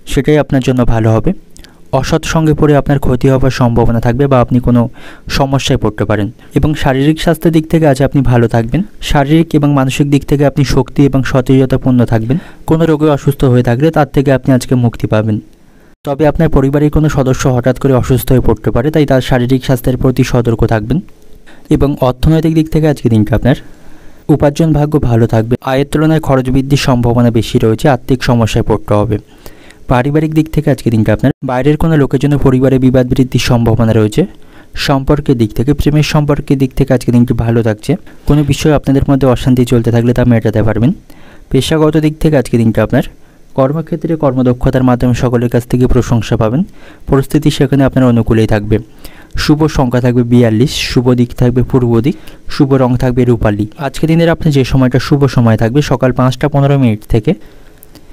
সেটাই আপনার জন্য ভালো হবে। অসৎ সঙ্গে পড়ে আপনার ক্ষতি হওয়ার সম্ভাবনা থাকবে বা আপনি কোনো সমস্যায় পড়তে পারেন। এবং শারীরিক স্বাস্থ্যের দিক থেকে আজ আপনি ভালো থাকবেন। শারীরিক এবং মানসিক দিক থেকে আপনি শক্তি এবং সতেজতাপূর্ণ থাকবেন। কোনো রোগে অসুস্থ হয়ে থাকলে তার থেকে আপনি আজকে মুক্তি পাবেন। তবে আপনার পরিবারের কোনো সদস্য হঠাৎ করে অসুস্থ হয়ে পড়তে পারে, তাই তার শারীরিক স্বাস্থ্যের প্রতি সতর্ক থাকবেন। এবং অর্থনৈতিক দিক থেকে আজকে দিনটা আপনার উপার্জন ভাগ্য ভালো থাকবে। আয়ের তুলনায় খরচ বৃদ্ধির সম্ভাবনা বেশি রয়েছে, আর্থিক সমস্যায় পড়তে হবে। পারিবারিক দিক থেকে আজকে দিনটা আপনার বাইরের কোনো লোকের জন্য পরিবারে বিবাদ বৃদ্ধির সম্ভাবনা রয়েছে। সম্পর্কের দিক থেকে, প্রেমের সম্পর্কের দিক থেকে আজকে দিনটি ভালো থাকছে। কোনো বিষয়ে আপনাদের মধ্যে অশান্তি চলতে থাকলে তা মেটাতে পারবেন। পেশাগত দিক থেকে আজকে দিনটা আপনার কর্মক্ষেত্রে কর্মদক্ষতার মাধ্যমে সকলের কাছ থেকে প্রশংসা পাবেন। পরিস্থিতি সেখানে আপনার অনুকূলেই থাকবে। শুভ সংখ্যা থাকবে 42, শুভ দিক থাকবে পূর্ব দিক, শুভ রং থাকবে রূপালী। আজকে দিনের আপনার যে সময়টা শুভ সময় থাকবে সকাল 5টা 15 মিনিট থেকে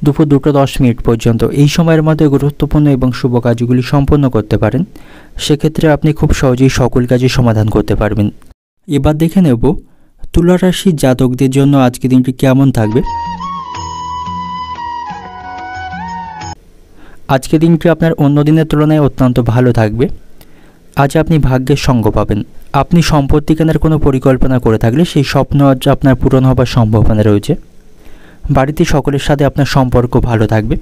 দুপুর 2টা 10 মিনিট পর্যন্ত। এই সময়ের মধ্যে গুরুত্বপূর্ণ এবং শুভ কাজগুলি সম্পন্ন করতে পারেন। সেক্ষেত্রে আপনি খুব সহজেই সকল কাজের সমাধান করতে পারবেন। এবার দেখে নেব তুলা রাশির জাতকদের জন্য আজকে দিনটি কেমন থাকবে। আজকে দিনটি আপনার অন্য দিনের তুলনায় অত্যন্ত ভালো থাকবে। আজ আপনি ভাগ্যের সঙ্গ পাবেন। আপনি সম্পত্তি কেনার কোনো পরিকল্পনা করে থাকলে সেই স্বপ্ন আজ আপনার পূরণ হবার সম্ভাবনা রয়েছে। বাড়িতে সকলের সাথে আপনার সম্পর্ক ভালো থাকবে।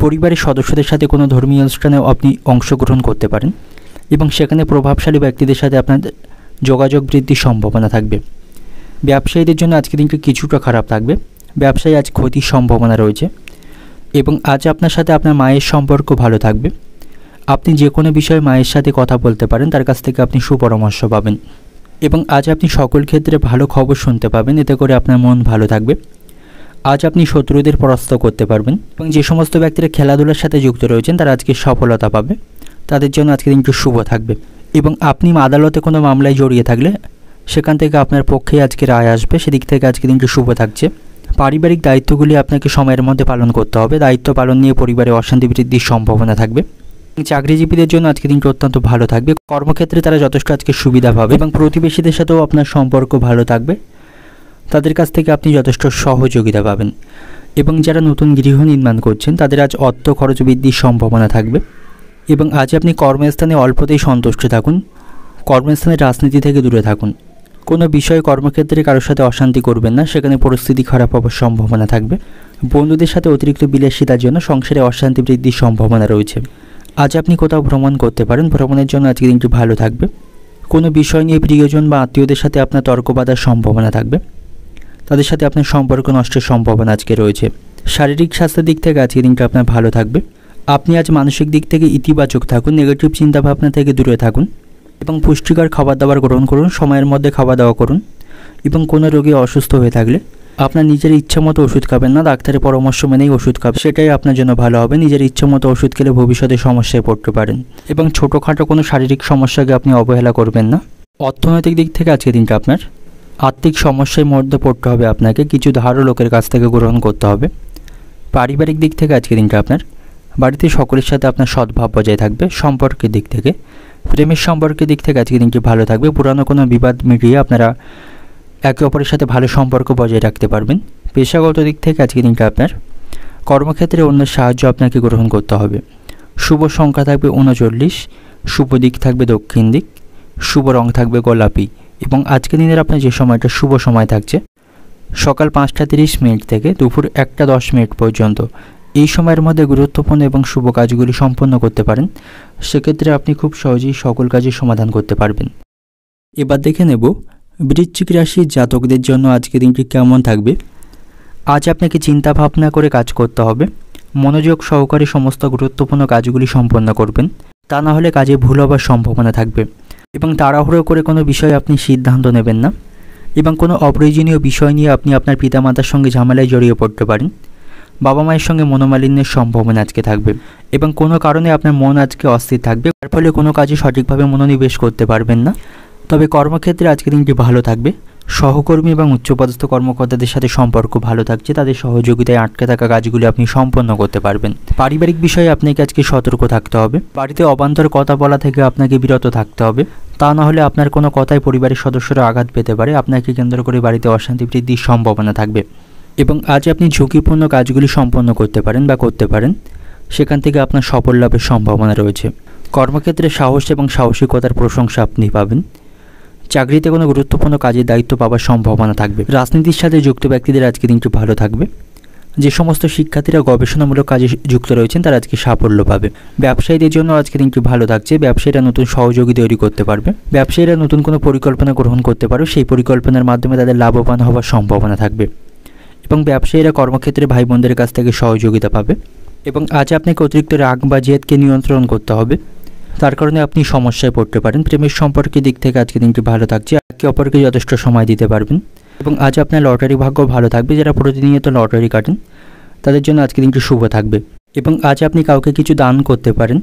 পরিবারের সদস্যদের সাথে কোনো ধর্মীয় অনুষ্ঠানেও আপনি অংশগ্রহণ করতে পারেন এবং সেখানে প্রভাবশালী ব্যক্তিদের সাথে আপনার যোগাযোগ বৃদ্ধির সম্ভাবনা থাকবে। ব্যবসায়ীদের জন্য আজকে দিনটি কিছুটা খারাপ থাকবে। ব্যবসায় আজ ক্ষতির সম্ভাবনা রয়েছে এবং আজ আপনার সাথে আপনার মায়ের সম্পর্ক ভালো থাকবে। আপনি যে কোনো বিষয়ে মায়ের সাথে কথা বলতে পারেন, তার কাছ থেকে আপনি সুপরামর্শ পাবেন এবং আজ আপনি সকল ক্ষেত্রে ভালো খবর শুনতে পাবেন। এতে করে আপনার মন ভালো থাকবে। আজ আপনি শত্রুদের পরাস্ত করতে পারবেন এবং যে সমস্ত ব্যক্তিরা খেলাধুলার সাথে যুক্ত রয়েছেন তারা আজকে সফলতা পাবে। তাদের জন্য আজকে দিনটি শুভ থাকবে এবং আপনি আদালতে কোনো মামলায় জড়িয়ে থাকলে সেখান থেকে আপনার পক্ষে আজকে রায় আসবে। সেদিক থেকে আজকে দিনটি শুভ থাকছে। পারিবারিক দায়িত্বগুলি আপনাকে সময়ের মধ্যে পালন করতে হবে। দায়িত্ব পালন নিয়ে পরিবারে অশান্তি বৃদ্ধির সম্ভাবনা থাকবে। চাকরিজীবীদের জন্য আজকে দিনটি অত্যন্ত ভালো থাকবে। কর্মক্ষেত্রে তারা যথেষ্ট আজকে সুবিধা পাবে এবং প্রতিবেশীদের সাথেও আপনার সম্পর্ক ভালো থাকবে। তাদের কাছ থেকে আপনি যথেষ্ট সহযোগিতা পাবেন এবং যারা নতুন গৃহ নির্মাণ করছেন তাদের আজ অর্থ খরচ বৃদ্ধির সম্ভাবনা থাকবে এবং আজ আপনি কর্মস্থানে অল্পতেই সন্তুষ্ট থাকুন। কর্মস্থানে রাজনীতি থেকে দূরে থাকুন। কোনো বিষয়ে কর্মক্ষেত্রে কারোর সাথে অশান্তি করবেন না, সেখানে পরিস্থিতি খারাপ হওয়ার সম্ভাবনা থাকবে। বন্ধুদের সাথে অতিরিক্ত বিলাসিতার জন্য সংসারে অশান্তি বৃদ্ধির সম্ভাবনা রয়েছে। আজ আপনি কোথাও ভ্রমণ করতে পারেন। ভ্রমণের জন্য আজকে দিনটি ভালো থাকবে। কোনো বিষয় নিয়ে প্রিয়জন বা আত্মীয়দের সাথে আপনার তর্ক বাঁধার সম্ভাবনা থাকবে। তাদের সাথে আপনার সম্পর্ক নষ্টের সম্ভাবনা আজকে রয়েছে। শারীরিক স্বাস্থ্যের দিক থেকে আজকে দিনটা আপনার ভালো থাকবে। আপনি আজ মানসিক দিক থেকে ইতিবাচক থাকুন, নেগেটিভ চিন্তাভাবনা থেকে দূরে থাকুন এবং পুষ্টিকর খাবার দাবার গ্রহণ করুন। সময়ের মধ্যে খাওয়া দাওয়া করুন এবং কোনো রোগী অসুস্থ হয়ে থাকলে আপনার নিজের ইচ্ছা মতো ওষুধ খাবেন না, ডাক্তারের পরামর্শ মেনেই ওষুধ খাবেন। সেটাই আপনার জন্য ভালো হবে। নিজের ইচ্ছা মতো ওষুধ খেলে ভবিষ্যতে সমস্যায় পড়তে পারেন এবং ছোটোখাটো কোনো শারীরিক সমস্যাকে আপনি অবহেলা করবেন না। অর্থনৈতিক দিক থেকে আজকে দিনটা আপনার আর্থিক সমস্যার মধ্যে পড়তে হবে। আপনাকে কিছু ধারও লোকের কাছ থেকে গ্রহণ করতে হবে। পারিবারিক দিক থেকে আজকে দিনটা আপনার বাড়িতে সকলের সাথে আপনার সদ্ভাব বজায় থাকবে। সম্পর্কের দিক থেকে, প্রেমের সম্পর্কের দিক থেকে আজকে দিনটি ভালো থাকবে। পুরানো কোনো বিবাদ মিটিয়ে আপনারা একে অপরের সাথে ভালো সম্পর্ক বজায় রাখতে পারবেন। পেশাগত দিক থেকে আজকে দিনটা আপনার কর্মক্ষেত্রে অন্যের সাহায্য আপনাকে গ্রহণ করতে হবে। শুভ সংখ্যা থাকবে 39, শুভ দিক থাকবে দক্ষিণ দিক, শুভ রং থাকবে গোলাপি এবং আজকে দিনের আপনার যে সময়টা শুভ সময় থাকছে সকাল 5টা 30 মিনিট থেকে দুপুর 1টা 10 মিনিট পর্যন্ত। এই সময়ের মধ্যে গুরুত্বপূর্ণ এবং শুভ কাজগুলি সম্পন্ন করতে পারেন। সেক্ষেত্রে আপনি খুব সহজেই সকল কাজের সমাধান করতে পারবেন। এবার দেখে নেব বৃশ্চিক রাশির জাতকদের জন্য আজকে দিনটি কেমন থাকবে। আজ আপনাকে চিন্তা ভাবনা করে কাজ করতে হবে। মনোযোগ সহকারে সমস্ত গুরুত্বপূর্ণ কাজগুলি সম্পন্ন করবেন, তা না হলে কাজে ভুল হবার সম্ভাবনা থাকবে এবং তাড়াহুড়ো করে কোনো বিষয়ে আপনি সিদ্ধান্ত নেবেন না এবং কোনো অপ্রয়োজনীয় বিষয় নিয়ে আপনি আপনার পিতামাতার সঙ্গে ঝামেলায় জড়িয়ে পড়তে পারেন। বাবা মায়ের সঙ্গে মনোমালিন্যের সম্ভাবনা আজকে থাকবে এবং কোনো কারণে আপনার মন আজকে অস্থির থাকবে, তার ফলে কোনো কাজে সঠিকভাবে মনোনিবেশ করতে পারবেন না। তবে কর্মক্ষেত্রে আজকে দিনটি ভালো থাকবে। সহকর্মী এবং উচ্চপদস্থ কর্মকর্তাদের সাথে সম্পর্ক ভালো থাকছে। তাদের সহযোগিতায় আটকে থাকা কাজগুলি আপনি সম্পন্ন করতে পারবেন। পারিবারিক বিষয়ে আপনাকে আজকে সতর্ক থাকতে হবে। বাড়িতে অবান্তর কথা বলা থেকে আপনাকে বিরত থাকতে হবে, তা না হলে আপনার কোনো কথায় পরিবারের সদস্যরা আঘাত পেতে পারে। আপনাকে কেন্দ্র করে বাড়িতে অশান্তি বৃদ্ধির সম্ভাবনা থাকবে এবং আজ আপনি ঝুঁকিপূর্ণ কাজগুলি সম্পন্ন করতে পারেন। সেখান থেকে আপনার সফল লাভের সম্ভাবনা রয়েছে। কর্মক্ষেত্রে সাহস এবং সাহসিকতার প্রশংসা আপনি পাবেন। চাকরিতে কোনো গুরুত্বপূর্ণ কাজের দায়িত্ব পাওয়ার সম্ভাবনা থাকবে। রাজনীতির সাথে যুক্ত ব্যক্তিদের আজকে দিনটি ভালো থাকবে। যে সমস্ত শিক্ষার্থীরা গবেষণামূলক কাজে যুক্ত রয়েছেন তারা আজকে সাফল্য পাবে। ব্যবসায়ীদের জন্য আজকে দিনটি ভালো থাকছে। ব্যবসায়ীরা নতুন সহযোগী তৈরি করতে পারবে। ব্যবসায়ীরা নতুন কোনো পরিকল্পনা গ্রহণ করতে পারবে। সেই পরিকল্পনার মাধ্যমে তাদের লাভবান হওয়ার সম্ভাবনা থাকবে এবং ব্যবসায়ীরা কর্মক্ষেত্রে ভাই বোনদের কাছ থেকে সহযোগিতা পাবে। এবং আজ আপনাকে অতিরিক্ত রাগ বা জেদকে নিয়ন্ত্রণ করতে হবে, তার কারণে আপনি সমস্যায় পড়তে পারেন। প্রেমের সম্পর্কের দিক থেকে আজকে দিনটি ভালো থাকছে, একে অপরকে যথেষ্ট সময় দিতে পারবেন। এবং আজ আপনার লটারি ভাগ্য ভালো থাকবে, যারা প্রতিনিয়ত লটারি কাটেন তাদের জন্য আজকে দিনটি শুভ থাকবে। এবং আজ আপনি কাউকে কিছু দান করতে পারেন,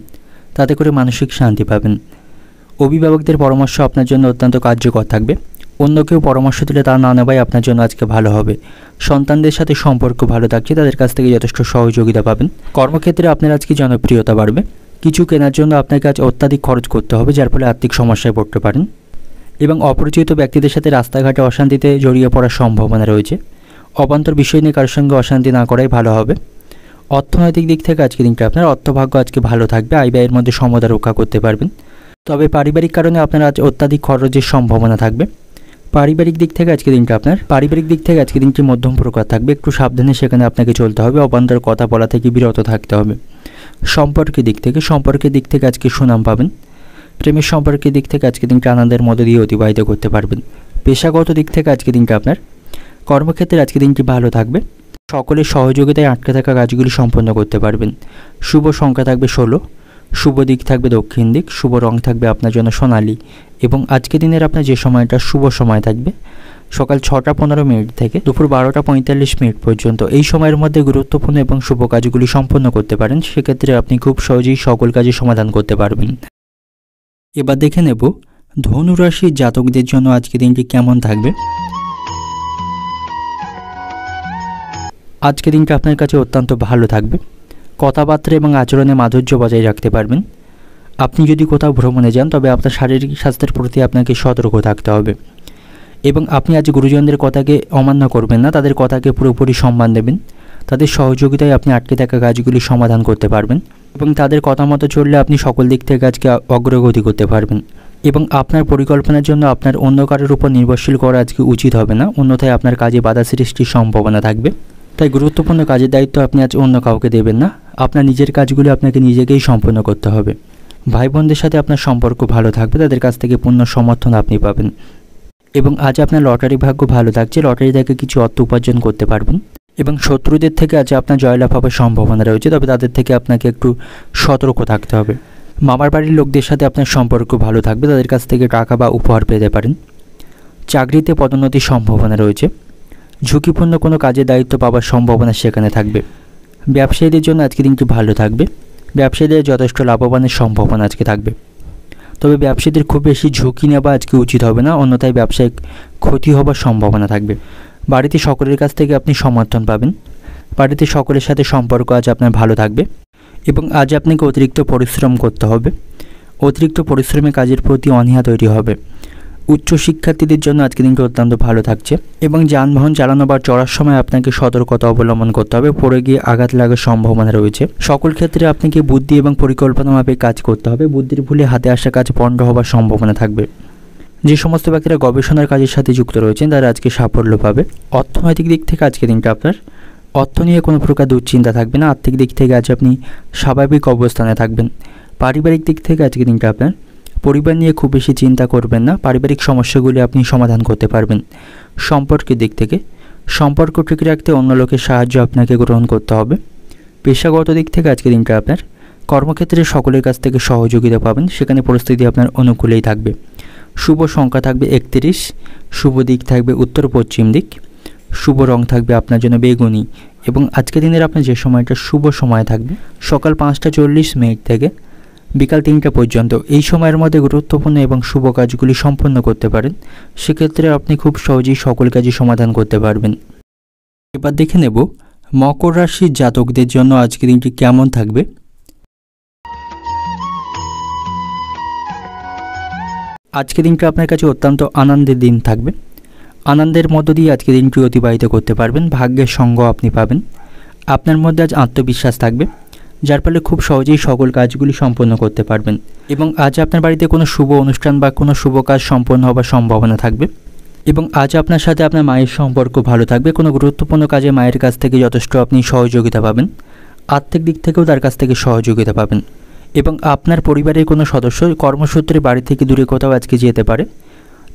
তাতে করে মানসিক শান্তি পাবেন। অভিভাবকদের পরামর্শ আপনার জন্য অত্যন্ত কার্যকর থাকবে, অন্য কেউ পরামর্শ দিলে তা না নেওয়াই আপনার জন্য আজকে ভালো হবে। সন্তানদের সাথে সম্পর্ক ভালো থাকছে, তাদের কাছ থেকে যথেষ্ট সহযোগিতা পাবেন। কর্মক্ষেত্রে আপনার আজকে জনপ্রিয়তা বাড়বে। কিছু কেনার জন্য আপনাকে আজ অত্যাধিক খরচ করতে হবে, যার ফলে আর্থিক সমস্যায় পড়তে পারেন। এবং অপরিচিত ব্যক্তিদের সাথে রাস্তাঘাটে অশান্তিতে জড়িয়ে পড়ার সম্ভাবনা রয়েছে। অবান্তর বিষয় নিয়ে কারোর সঙ্গে অশান্তি না করাই ভালো হবে। অর্থনৈতিক দিক থেকে আজকে দিনটা আপনার অর্থভাগ্য আজকে ভালো থাকবে, আয় ব্যয়ের মধ্যে সমতা রক্ষা করতে পারবেন। তবে পারিবারিক কারণে আপনার আজ অত্যাধিক খরচের সম্ভাবনা থাকবে। পারিবারিক দিক থেকে আজকে দিনটি মধ্যম প্রকার থাকবে, একটু সাবধানে সেখানে আপনাকে চলতে হবে, অবান্তর কথা বলা থেকে বিরত থাকতে হবে। সম্পর্কের দিক থেকে আজকে সুনাম পাবেন। প্রেমের সম্পর্কের দিক থেকে আজকে দিনটা আনন্দের মধ্য দিয়ে অতিবাহিত করতে পারবেন। পেশাগত দিক থেকে আজকে দিনটা আপনার কর্মক্ষেত্রে আজকে দিনটি ভালো থাকবে, সকলের সহযোগিতায় আটকে থাকা কাজগুলি সম্পন্ন করতে পারবেন। শুভ সংখ্যা থাকবে 16, শুভ দিক থাকবে দক্ষিণ দিক, শুভ রং থাকবে আপনার জন্য সোনালি। এবং আজকে দিনের আপনার যে সময়টা শুভ সময় থাকবে সকাল 6টা 15 মিনিট থেকে দুপুর 12টা 45 মিনিট পর্যন্ত, এই সময়ের মধ্যে গুরুত্বপূর্ণ এবং শুভ কাজগুলি সম্পন্ন করতে পারেন। সেক্ষেত্রে আপনি খুব সহজেই সকল কাজে সমাধান করতে পারবেন। এবার দেখে নেব ধনু রাশির জাতকদের জন্য আজকে দিনটি কেমন থাকবে। আজকে দিনটা আপনার কাছে অত্যন্ত ভালো থাকবে, কথাবার্তা এবং আচরণে মাধুর্য বজায় রাখতে পারবেন। আপনি যদি কোথাও ভ্রমণে যান তবে আপনার শারীরিক স্বাস্থ্যের প্রতি আপনাকে সতর্ক থাকতে হবে। এবং আপনি আজ গুরুজনদের কথাকে অমান্য করবেন না, তাদের কথাকে পুরোপুরি সম্মান দেবেন। তাদের সহযোগিতায় আপনি আটকে থাকা কাজগুলি সমাধান করতে পারবেন। এবং তাদের কথা মতো চললে আপনি সকল দিক থেকে আজকে অগ্রগতি করতে পারবেন। এবং আপনার পরিকল্পনার জন্য আপনার অন্য কারোর উপর নির্ভরশীল করা আজকে উচিত হবে না, অন্যথায় আপনার কাজে বাধা সৃষ্টির সম্ভাবনা থাকবে। তাই গুরুত্বপূর্ণ কাজের দায়িত্ব আপনি আজ অন্য কাউকে দেবেন না, আপনার নিজের কাজগুলি আপনাকে নিজেকেই সম্পন্ন করতে হবে। ভাই বোনদের সাথে আপনার সম্পর্ক ভালো থাকবে, তাদের কাছ থেকে পূর্ণ সমর্থন আপনি পাবেন। এবং আজ আপনার লটারি ভাগ্য ভালো থাকছে, লটারি থেকে কিছু অর্থ উপার্জন করতে পারবেন। এবং শত্রুদের থেকে আজ আপনার জয়লাভ হওয়ার সম্ভাবনা রয়েছে, তবে তাদের থেকে আপনাকে একটু সতর্ক থাকতে হবে। মামার বাড়ির লোকদের সাথে আপনার সম্পর্ক ভালো থাকবে, তাদের কাছ থেকে টাকা বা উপহার পেতে পারেন। চাকরিতে পদোন্নতির সম্ভাবনা রয়েছে, ঝুঁকিপূর্ণ কোনো কাজের দায়িত্ব পাওয়ার সম্ভাবনা সেখানে থাকবে। ব্যবসায়ীদের জন্য আজকে দিনটি ভালো থাকবে, ব্যবসায়ীদের যথেষ্ট লাভবানের সম্ভাবনা আজকে থাকবে। তবে ব্যবসায়ীদের খুব বেশি ঝুঁকি নেওয়া আজকে উচিত হবে না, অন্যথায় ব্যবসায়িক ক্ষতি হবার সম্ভাবনা থাকবে। বাড়িতে সকলের কাছ থেকে আপনি সমর্থন পাবেন, বাড়িতে সকলের সাথে সম্পর্ক আজ আপনার ভালো থাকবে। এবং আজ আপনাকে অতিরিক্ত পরিশ্রম করতে হবে, অতিরিক্ত পরিশ্রমে কাজের প্রতি অনীহা তৈরি হবে। উচ্চশিক্ষার্থীদের জন্য আজকে দিনটি অত্যন্ত ভালো থাকছে। এবং যানবাহন চালানো বা চড়ার সময় আপনাকে সতর্কতা অবলম্বন করতে হবে, পড়ে গিয়ে আঘাত লাগার সম্ভাবনা রয়েছে। সকল ক্ষেত্রে আপনাকে বুদ্ধি এবং পরিকল্পনা মাফিক কাজ করতে হবে, বুদ্ধির ভুলে হাতে আসা কাজ পণ্ড হওয়ার সম্ভাবনা থাকবে। যে সমস্ত ব্যক্তিরা গবেষণার কাজের সাথে যুক্ত রয়েছেন তারা আজকে সাফল্য পাবে। অর্থনৈতিক দিক থেকে আজকে দিনটা আপনার অর্থ নিয়ে কোনো প্রকার দুশ্চিন্তা থাকবে না, আর্থিক দিক থেকে আজ আপনি স্বাভাবিক অবস্থানে থাকবেন। পারিবারিক দিক থেকে আজকে দিনটা আপনার পরিবার নিয়ে খুব বেশি চিন্তা করবেন না, পারিবারিক সমস্যাগুলি আপনি সমাধান করতে পারবেন। সম্পর্কের দিক থেকে সম্পর্ক ঠিক রাখতে অন্য লোকের সাহায্য আপনাকে গ্রহণ করতে হবে। পেশাগত দিক থেকে আজকে দিনটা আপনার কর্মক্ষেত্রে সকলের কাছ থেকে সহযোগিতা পাবেন, সেখানে পরিস্থিতি আপনার অনুকূলেই থাকবে। শুভ সংখ্যা থাকবে 31, শুভ দিক থাকবে উত্তর পশ্চিম দিক, শুভ রং থাকবে আপনার জন্য বেগুনি। এবং আজকের দিনের আপনার যে সময়টা শুভ সময় থাকবে সকাল 5টা 40 মিনিট থেকে বিকাল 3টা পর্যন্ত, এই সময়ের মধ্যে গুরুত্বপূর্ণ এবং শুভ কাজগুলি সম্পন্ন করতে পারেন। সেক্ষেত্রে আপনি খুব সহজেই সকল কাজই সমাধান করতে পারবেন। এবার দেখে নেব মকর রাশির জাতকদের জন্য আজকের দিনটি কেমন থাকবে। আজকের দিনটা আপনার কাছে অত্যন্ত আনন্দের দিন থাকবে, আনন্দের মধ্য দিয়ে আজকের দিনটি অতিবাহিত করতে পারবেন। ভাগ্যের সঙ্গ আপনি পাবেন, আপনার মধ্যে আজ আত্মবিশ্বাস থাকবে, যার ফলে খুব সহজেই সকল কাজগুলি সম্পন্ন করতে পারবেন। এবং আজ আপনার বাড়িতে কোনো শুভ অনুষ্ঠান বা কোনো শুভ কাজ সম্পন্ন হওয়ার সম্ভাবনা থাকবে। এবং আজ আপনার সাথে আপনার মায়ের সম্পর্ক ভালো থাকবে, কোনো গুরুত্বপূর্ণ কাজে মায়ের কাছ থেকে যথেষ্ট আপনি সহযোগিতা পাবেন, আর্থিক দিক থেকেও তার কাছ থেকে সহযোগিতা পাবেন। এবং আপনার পরিবারের কোনো সদস্য কর্মসূত্রে বাড়ি থেকে দূরে কোথাও আজকে যেতে পারে,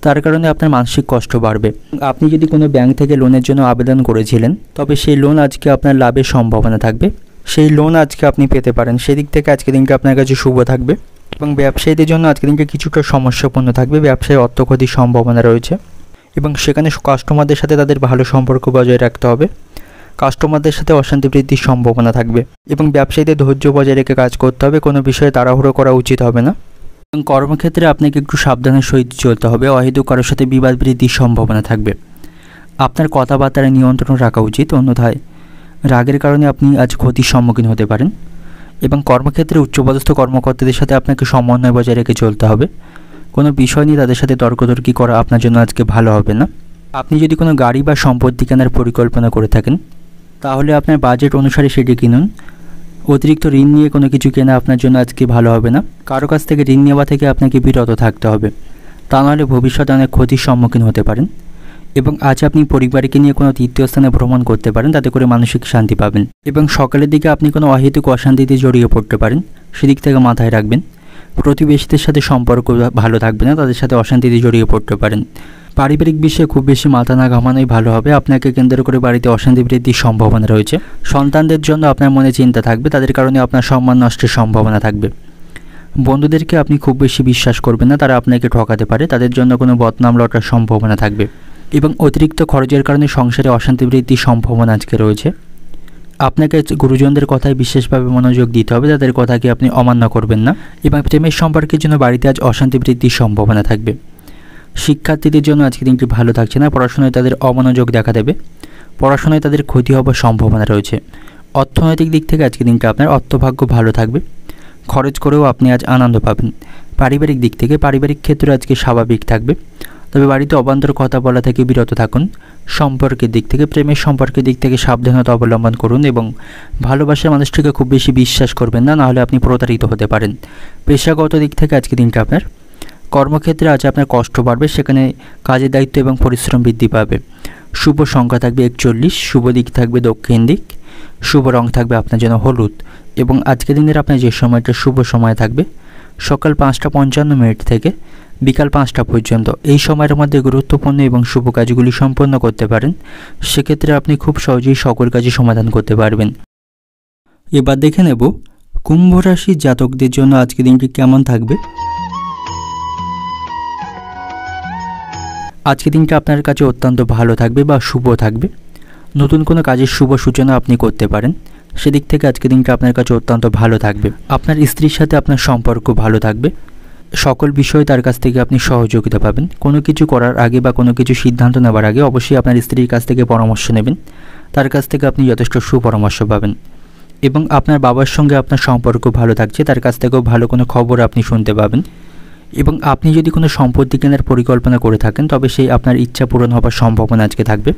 তার কারণে আপনার মানসিক কষ্ট বাড়বে। আপনি যদি কোনো ব্যাংক থেকে লোনের জন্য আবেদন করেছিলেন তবে সেই লোন আজকে আপনার লাভের সম্ভাবনা থাকবে। সেই লোন আজকে আপনি পেতে পারেন। সেদিক থেকে আজকে দিনটা আপনার কাছে শুভ থাকবে। এবং ব্যবসায়ীদের জন্য আজকে দিনটা কিছুটা সমস্যাপূর্ণ থাকবে। ব্যবসায় অর্থ ক্ষতির সম্ভাবনা রয়েছে এবং সেখানে কাস্টমারদের সাথে তাদের ভালো সম্পর্ক বজায় রাখতে হবে। কাস্টমারদের সাথে অশান্তি বৃদ্ধির সম্ভাবনা থাকবে এবং ব্যবসায়ীদের ধৈর্য বজায় রেখে কাজ করতে হবে। কোনো বিষয়ে তাড়াহুড়ো করা উচিত হবে না এবং কর্মক্ষেত্রে আপনাকে একটু সাবধানের সহিত চলতে হবে। অহেতুক কারোর সাথে বিবাদ বৃদ্ধির সম্ভাবনা থাকবে। আপনার কথাবার্তায় নিয়ন্ত্রণ রাখা উচিত, অন্যথায় রাগের কারণে আপনি আজ ক্ষতির সম্মুখীন হতে পারেন। এবং কর্মক্ষেত্রে উচ্চপদস্থ কর্মকর্তাদের সাথে আপনাকে সমন্বয় বজায় রেখে চলতে হবে। কোনো বিষয় নিয়ে তাদের সাথে তর্কতর্কি করা আপনার জন্য আজকে ভালো হবে না। আপনি যদি কোনো গাড়ি বা সম্পত্তি কেনার পরিকল্পনা করে থাকেন তাহলে আপনার বাজেট অনুসারে সেটি কিনুন। অতিরিক্ত ঋণ নিয়ে কোনো কিছু কেনা আপনার জন্য আজকে ভালো হবে না। কারো কাছ থেকে ঋণ নেওয়া থেকে আপনাকে বিরত থাকতে হবে, তা নাহলে ভবিষ্যতে অনেক ক্ষতির সম্মুখীন হতে পারেন। এবং আজ আপনি পরিবারকে নিয়ে কোনো তৃতীয় স্থানে ভ্রমণ করতে পারেন, তাতে করে মানসিক শান্তি পাবেন। এবং সকালের দিকে আপনি কোনো অহেতুক অশান্তিতে জড়িয়ে পড়তে পারেন, সেদিক থেকে মাথায় রাখবেন। প্রতিবেশীদের সাথে সম্পর্ক ভালো থাকবে না, তাদের সাথে অশান্তিতে জড়িয়ে পড়তে পারেন। পারিবারিক বিষয়ে খুব বেশি মাথা না ঘামানোই ভালো হবে। আপনাকে কেন্দ্র করে বাড়িতে অশান্তি বৃদ্ধির সম্ভাবনা রয়েছে। সন্তানদের জন্য আপনার মনে চিন্তা থাকবে, তাদের কারণে আপনার সম্মান নষ্টের সম্ভাবনা থাকবে। বন্ধুদেরকে আপনি খুব বেশি বিশ্বাস করবেন না, তারা আপনাকে ঠকাতে পারে, তাদের জন্য কোনো বদনাম লটার সম্ভাবনা থাকবে। এবং অতিরিক্ত খরচের কারণে সংসারে অশান্তি বৃদ্ধির সম্ভাবনা আজকে রয়েছে। আপনাকে গুরুজনদের কথায় বিশেষভাবে মনোযোগ দিতে হবে, তাদের কথাকে আপনি অমান্য করবেন না। এবং প্রেমের সম্পর্কের জন্য বাড়িতে আজ অশান্তি বৃদ্ধির সম্ভাবনা থাকবে। শিক্ষার্থীদের জন্য আজকে দিনটি ভালো থাকছে না, পড়াশোনায় তাদের অমনোযোগ দেখা দেবে, পড়াশোনায় তাদের ক্ষতি হওয়ার সম্ভাবনা রয়েছে। অর্থনৈতিক দিক থেকে আজকে দিনটা আপনার অর্থভাগ্য ভালো থাকবে, খরচ করেও আপনি আজ আনন্দ পাবেন। পারিবারিক দিক থেকে পারিবারিক ক্ষেত্রে আজকে স্বাভাবিক থাকবে, তবে বাড়িতে অবান্তর কথা বলা থেকে বিরত থাকুন। সম্পর্কের দিক থেকে প্রেমের সম্পর্কের দিক থেকে সাবধানতা অবলম্বন করুন এবং ভালোবাসার মানুষটিকে খুব বেশি বিশ্বাস করবেন না, নাহলে আপনি প্রতারিত হতে পারেন। পেশাগত দিক থেকে আজকে দিনটা আপনার কর্মক্ষেত্রে আজ আপনার কষ্ট বাড়বে, সেখানে কাজের দায়িত্ব এবং পরিশ্রম বৃদ্ধি পাবে। শুভ সংখ্যা থাকবে 41, শুভ দিক থাকবে দক্ষিণ দিক, শুভ রং থাকবে আপনার জন্য হলুদ। এবং আজকের দিনের আপনার যে সময়টা শুভ সময় থাকবে সকাল 5:55 থেকে বিকাল 5টা পর্যন্ত। এই সময়ের মধ্যে গুরুত্বপূর্ণ এবং শুভ কাজগুলি সম্পন্ন করতে পারেন, সেক্ষেত্রে আপনি খুব সহজেই সকল কাজই সমাধান করতে পারবেন। এবার দেখে নেব কুম্ভ রাশির জাতকদের জন্য আজকে দিনটি কেমন থাকবে। আজকে দিনটা আপনার কাছে অত্যন্ত ভালো থাকবে বা শুভ থাকবে। নতুন কোনো কাজের শুভ সূচনা আপনি করতে পারেন, সেদিক থেকে আজকে দিনটা আপনার কাছে অত্যন্ত ভালো থাকবে। আপনার স্ত্রীর সাথে আপনার সম্পর্ক ভালো থাকবে, সকল বিষয়ে তার কাছ থেকে আপনি সহযোগিতা পাবেন। কোনো কিছু করার আগে বা কোনো কিছু সিদ্ধান্ত নেওয়ার আগে অবশ্যই আপনার স্ত্রীর কাছ থেকে পরামর্শ নেবেন, তার কাছ থেকে আপনি যথেষ্ট সুপরামর্শ পাবেন। এবং আপনার বাবার সঙ্গে আপনার সম্পর্ক ভালো থাকছে, তার কাছ থেকেও ভালো কোনো খবর আপনি শুনতে পাবেন। এবং আপনি যদি কোনো সম্পত্তি কেনার পরিকল্পনা করে থাকেন তবে সেই আপনার ইচ্ছা পূরণ হওয়ার সম্ভাবনা আজকে থাকবে।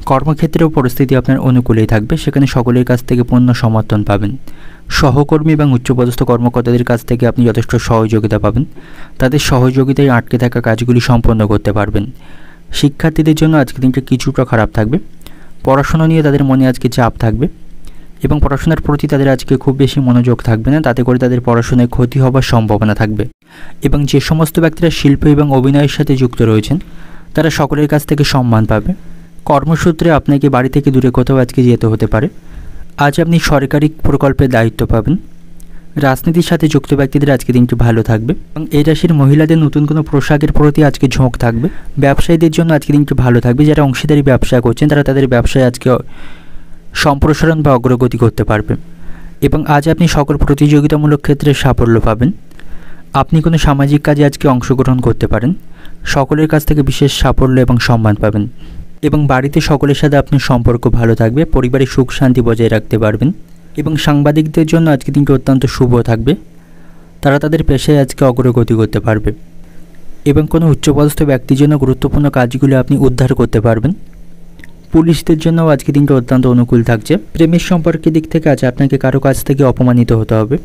কর্মক্ষেত্রেও পরিস্থিতি আপনার অনুকূলেই থাকবে, সেখানে সকলের কাছ থেকে পূর্ণ সমর্থন পাবেন। সহকর্মী এবং উচ্চপদস্থ কর্মকর্তাদের কাছ থেকে আপনি যথেষ্ট সহযোগিতা পাবেন, তাদের সহযোগিতায় আটকে থাকা কাজগুলি সম্পন্ন করতে পারবেন। শিক্ষার্থীদের জন্য আজকে দিনটা কিছুটা খারাপ থাকবে, পড়াশোনা নিয়ে তাদের মনে আজকে চাপ থাকবে এবং পড়াশোনার প্রতি তাদের আজকে খুব বেশি মনোযোগ থাকবে না, তাতে করে তাদের পড়াশোনায় ক্ষতি হওয়ার সম্ভাবনা থাকবে। এবং যে সমস্ত ব্যক্তিরা শিল্প এবং অভিনয়ের সাথে যুক্ত রয়েছেন তারা সকলের কাছ থেকে সম্মান পাবে। কর্মসূত্রে আপনাকে বাড়ি থেকে দূরে কোথাও আজকে যেতে হতে পারে। আজ আপনি সরকারি প্রকল্পের দায়িত্ব পাবেন। রাজনীতির সাথে যুক্ত ব্যক্তিদের আজকে দিনটি ভালো থাকবে এবং এই রাশির মহিলাদের নতুন কোনো পোশাকের প্রতি আজকে ঝোঁক থাকবে। ব্যবসায়ীদের জন্য আজকে দিনটি ভালো থাকবে, যারা অংশীদারি ব্যবসা করছেন তারা তাদের ব্যবসায় আজকে সম্প্রসারণ বা অগ্রগতি করতে পারবে। এবং আজ আপনি সকল প্রতিযোগিতামূলক ক্ষেত্রে সাফল্য পাবেন। আপনি কোনো সামাজিক কাজে আজকে অংশগ্রহণ করতে পারেন, সকলের কাছ থেকে বিশেষ সাফল্য এবং সম্মান পাবেন। এবং বাড়িতে সকলের সাথে আপনার সম্পর্ক ভালো থাকবে, পরিবারের সুখ শান্তি বজায় রাখতে পারবেন। এবং সাংবাদিকদের জন্য আজকে দিনটি অত্যন্ত শুভ থাকবে, তারা তাদের পেশায় আজকে অগ্রগতি করতে পারবে। এবং কোনো উচ্চপদস্থ ব্যক্তির জন্য গুরুত্বপূর্ণ কাজগুলো আপনি উদ্ধার করতে পারবেন। পুলিশদের জন্যও আজকে দিনটা অত্যন্ত অনুকূল থাকছে। প্রেমের সম্পর্কের দিক থেকে আজ আপনাকে কারো কাছ থেকে অপমানিত হতে হবে।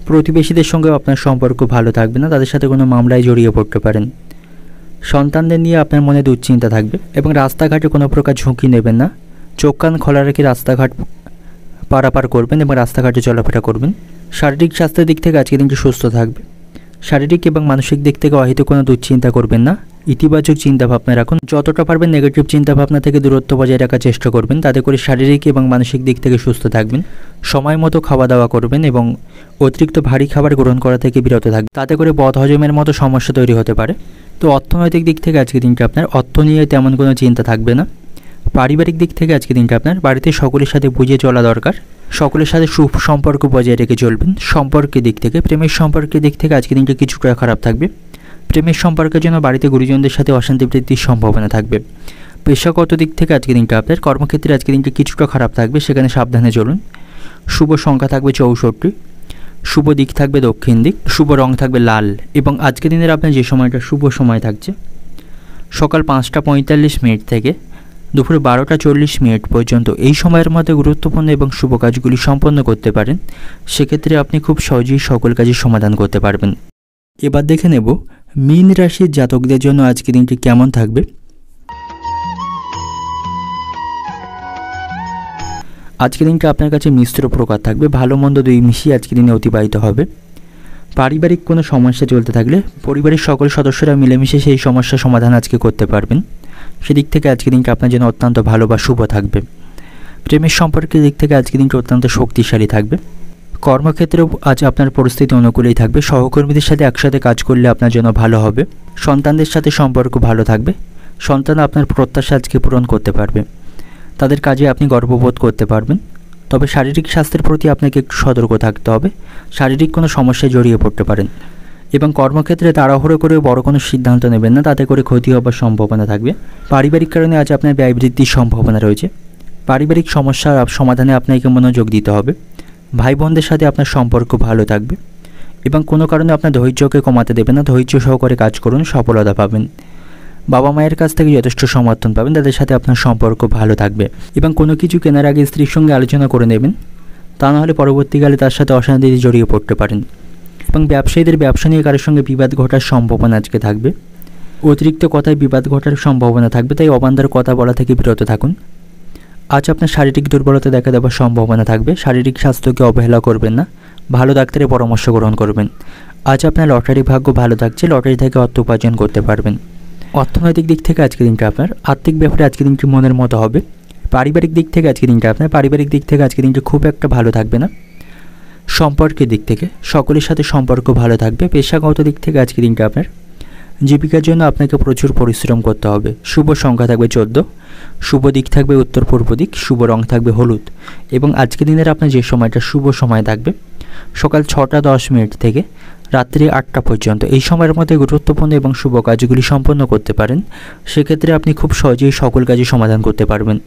প্রতিবেশীদের সঙ্গেও আপনার সম্পর্ক ভালো থাকবে না, তাদের সাথে কোনো মামলায় জড়িয়ে পড়তে পারেন। সন্তানদের নিয়ে আপনার মনে দুশ্চিন্তা থাকবে এবং রাস্তাঘাটে কোনো প্রকার ঝুঁকি নেবেন না। চোখ কান খোলা রেখে রাস্তাঘাট পারাপার করবেন এবং রাস্তাঘাটে চলাফেরা করবেন। শারীরিক স্বাস্থ্যের দিক থেকে আজকে দিনটি সুস্থ থাকবে। শারীরিক এবং মানসিক দিক থেকে অহেতুক কোনো দুশ্চিন্তা করবেন না। ইতিবাচক চিন্তাভাবনা রাখুন। যতটা পারবেন নেগেটিভ চিন্তাভাবনা থেকে দূরত্ব বজায় রাখার চেষ্টা করবেন, তাতে করে শারীরিক এবং মানসিক দিক থেকে সুস্থ থাকবেন। সময় মতো খাওয়া দাওয়া করবেন এবং অতিরিক্ত ভারী খাবার গ্রহণ করা থেকে বিরত থাকবেন, তাতে করে বদহজমের মতো সমস্যা তৈরি হতে পারে। তো অর্থনৈতিক দিক থেকে আজকের দিনটা আপনার অর্থ নিয়ে তেমন কোনো চিন্তা থাকবে না। পারিবারিক দিক থেকে আজকের দিনটা আপনার বাড়িতে সকলের সাথে বুঝে চলা দরকার, সকলের সাথে সুসম্পর্ক বজায় রেখে চলবেন। সম্পর্কের দিক থেকে, প্রেমের সম্পর্কের দিক থেকে আজকের দিনটা কিছুটা খারাপ থাকবে। প্রেমের সম্পর্কের জন্য বাড়িতে গুরুজনদের সাথে অশান্তি বৃদ্ধির সম্ভাবনা থাকবে। পেশাগত দিক থেকে আজকের দিনটা আপনার কর্মক্ষেত্রে আজকের দিনটা কিছুটা খারাপ থাকবে, সেখানে সাবধানে চলুন। শুভ সংখ্যা থাকবে 64, শুভ দিক থাকবে দক্ষিণ দিক, শুভ রং থাকবে লাল। এবং আজকের দিনের আপনার যে সময়টা শুভ সময় থাকছে সকাল 5টা 45 মিনিট থেকে দুপুর 12টা 40 মিনিট পর্যন্ত, এই সময়ের মধ্যে গুরুত্বপূর্ণ এবং শুভ কাজগুলি সম্পন্ন করতে পারেন। সেক্ষেত্রে আপনি খুব সহজেই সকল কাজের সমাধান করতে পারবেন। এবার দেখে নেব মীন রাশির জাতকদের জন্য আজকের দিনটি কেমন থাকবে। আজকের দিনটা আপনার কাছে মিশ্র প্রকার থাকবে, ভালো মন্দ দুই মিশিয়ে আজকের দিনে অতিবাহিত হবে। পারিবারিক কোনো সমস্যা চলতে থাকলে পরিবারের সকল সদস্যরা মিলেমিশে সেই সমস্যার সমাধান আজকে করতে পারবেন। সেদিক থেকে আজকের দিনটা আপনার জন্য অত্যন্ত ভালো বা শুভ থাকবে। প্রেমের সম্পর্কের দিক থেকে আজকের দিনটা অত্যন্ত শক্তিশালী থাকবে। কর্মক্ষেত্রেও আজ আপনার পরিস্থিতি অনুকূলেই থাকবে। সহকর্মীদের সাথে একসাথে কাজ করলে আপনার জন্য ভালো হবে। সন্তানদের সাথে সম্পর্ক ভালো থাকবে। সন্তান আপনার প্রত্যাশা আজকে পূরণ করতে পারবে, তাদের কাজে আপনি গর্ববোধ করতে পারবেন। তবে শারীরিক স্বাস্থ্যের প্রতি আপনাকে একটু সতর্ক থাকতে হবে, শারীরিক কোনো সমস্যায় জড়িয়ে পড়তে পারেন। এবং কর্মক্ষেত্রে তাড়াহুড়ো করে বড় কোনো সিদ্ধান্ত নেবেন না, তাতে করে ক্ষতি হবার সম্ভাবনা থাকবে। পারিবারিক কারণে আজ আপনার ব্যয় বৃদ্ধির সম্ভাবনা রয়েছে। পারিবারিক সমস্যার সমাধানে আপনাকে মনোযোগ দিতে হবে। ভাই বোনদের সাথে আপনার সম্পর্ক ভালো থাকবে এবং কোনো কারণে আপনার ধৈর্যকে কমাতে দেবেন না। ধৈর্য সহকারে কাজ করুন, সফলতা পাবেন। বাবা মায়ের কাছ থেকে যথেষ্ট সমর্থন পাবেন, তাদের সাথে আপনার সম্পর্ক ভালো থাকবে। এবং কোনো কিছু কেনার আগে স্ত্রীর সঙ্গে আলোচনা করে নেবেন, তা নাহলে পরবর্তীকালে তার সাথে অশান্তিতে জড়িয়ে পড়তে পারেন। এবং ব্যবসায়ীদের ব্যবসা নিয়ে কারোর সঙ্গে বিবাদ ঘটার সম্ভাবনা আজকে থাকবে। অতিরিক্ত কথায় বিবাদ ঘটার সম্ভাবনা থাকবে, তাই অবান্তর কথা বলা থেকে বিরত থাকুন। আজ আপনার শারীরিক দুর্বলতা দেখা দেওয়ার সম্ভাবনা থাকবে। শারীরিক স্বাস্থ্যকে অবহেলা করবেন না, ভালো ডাক্তারের পরামর্শ গ্রহণ করবেন। আজ আপনার লটারি ভাগ্য ভালো থাকছে, লটারি থেকে অর্থ উপার্জন করতে পারবেন। অর্থনৈতিক দিক থেকে আজকের দিনটা আপনার আর্থিক ব্যাপারে আজকের দিনটি মনের মতো হবে। পারিবারিক দিক থেকে আজকের দিনটা আপনার আজকের দিনটি খুব একটা ভালো থাকবে না। সম্পর্কের দিক থেকে সকলের সাথে সম্পর্ক ভালো থাকবে। পেশাগত দিক থেকে আজকের দিনটা আপনার জীবিকার জন্য আপনাকে প্রচুর পরিশ্রম করতে হবে। শুভ সংখ্যা থাকবে 14, শুভ দিক থাকবে উত্তর পূর্ব দিক, শুভ রং থাকবে হলুদ। এবং আজকের দিনের আপনার যে সময়টা শুভ সময় থাকবে সকাল 6টা 10 মিনিট থেকে রাত্রি 8টা পর্যন্ত, এই সময়ের মধ্যে গুরুত্বপূর্ণ এবং শুভ কাজগুলি সম্পন্ন করতে পারেন। সেক্ষেত্রে আপনি খুব সহজেই সকল কাজে সমাধান করতে পারবেন।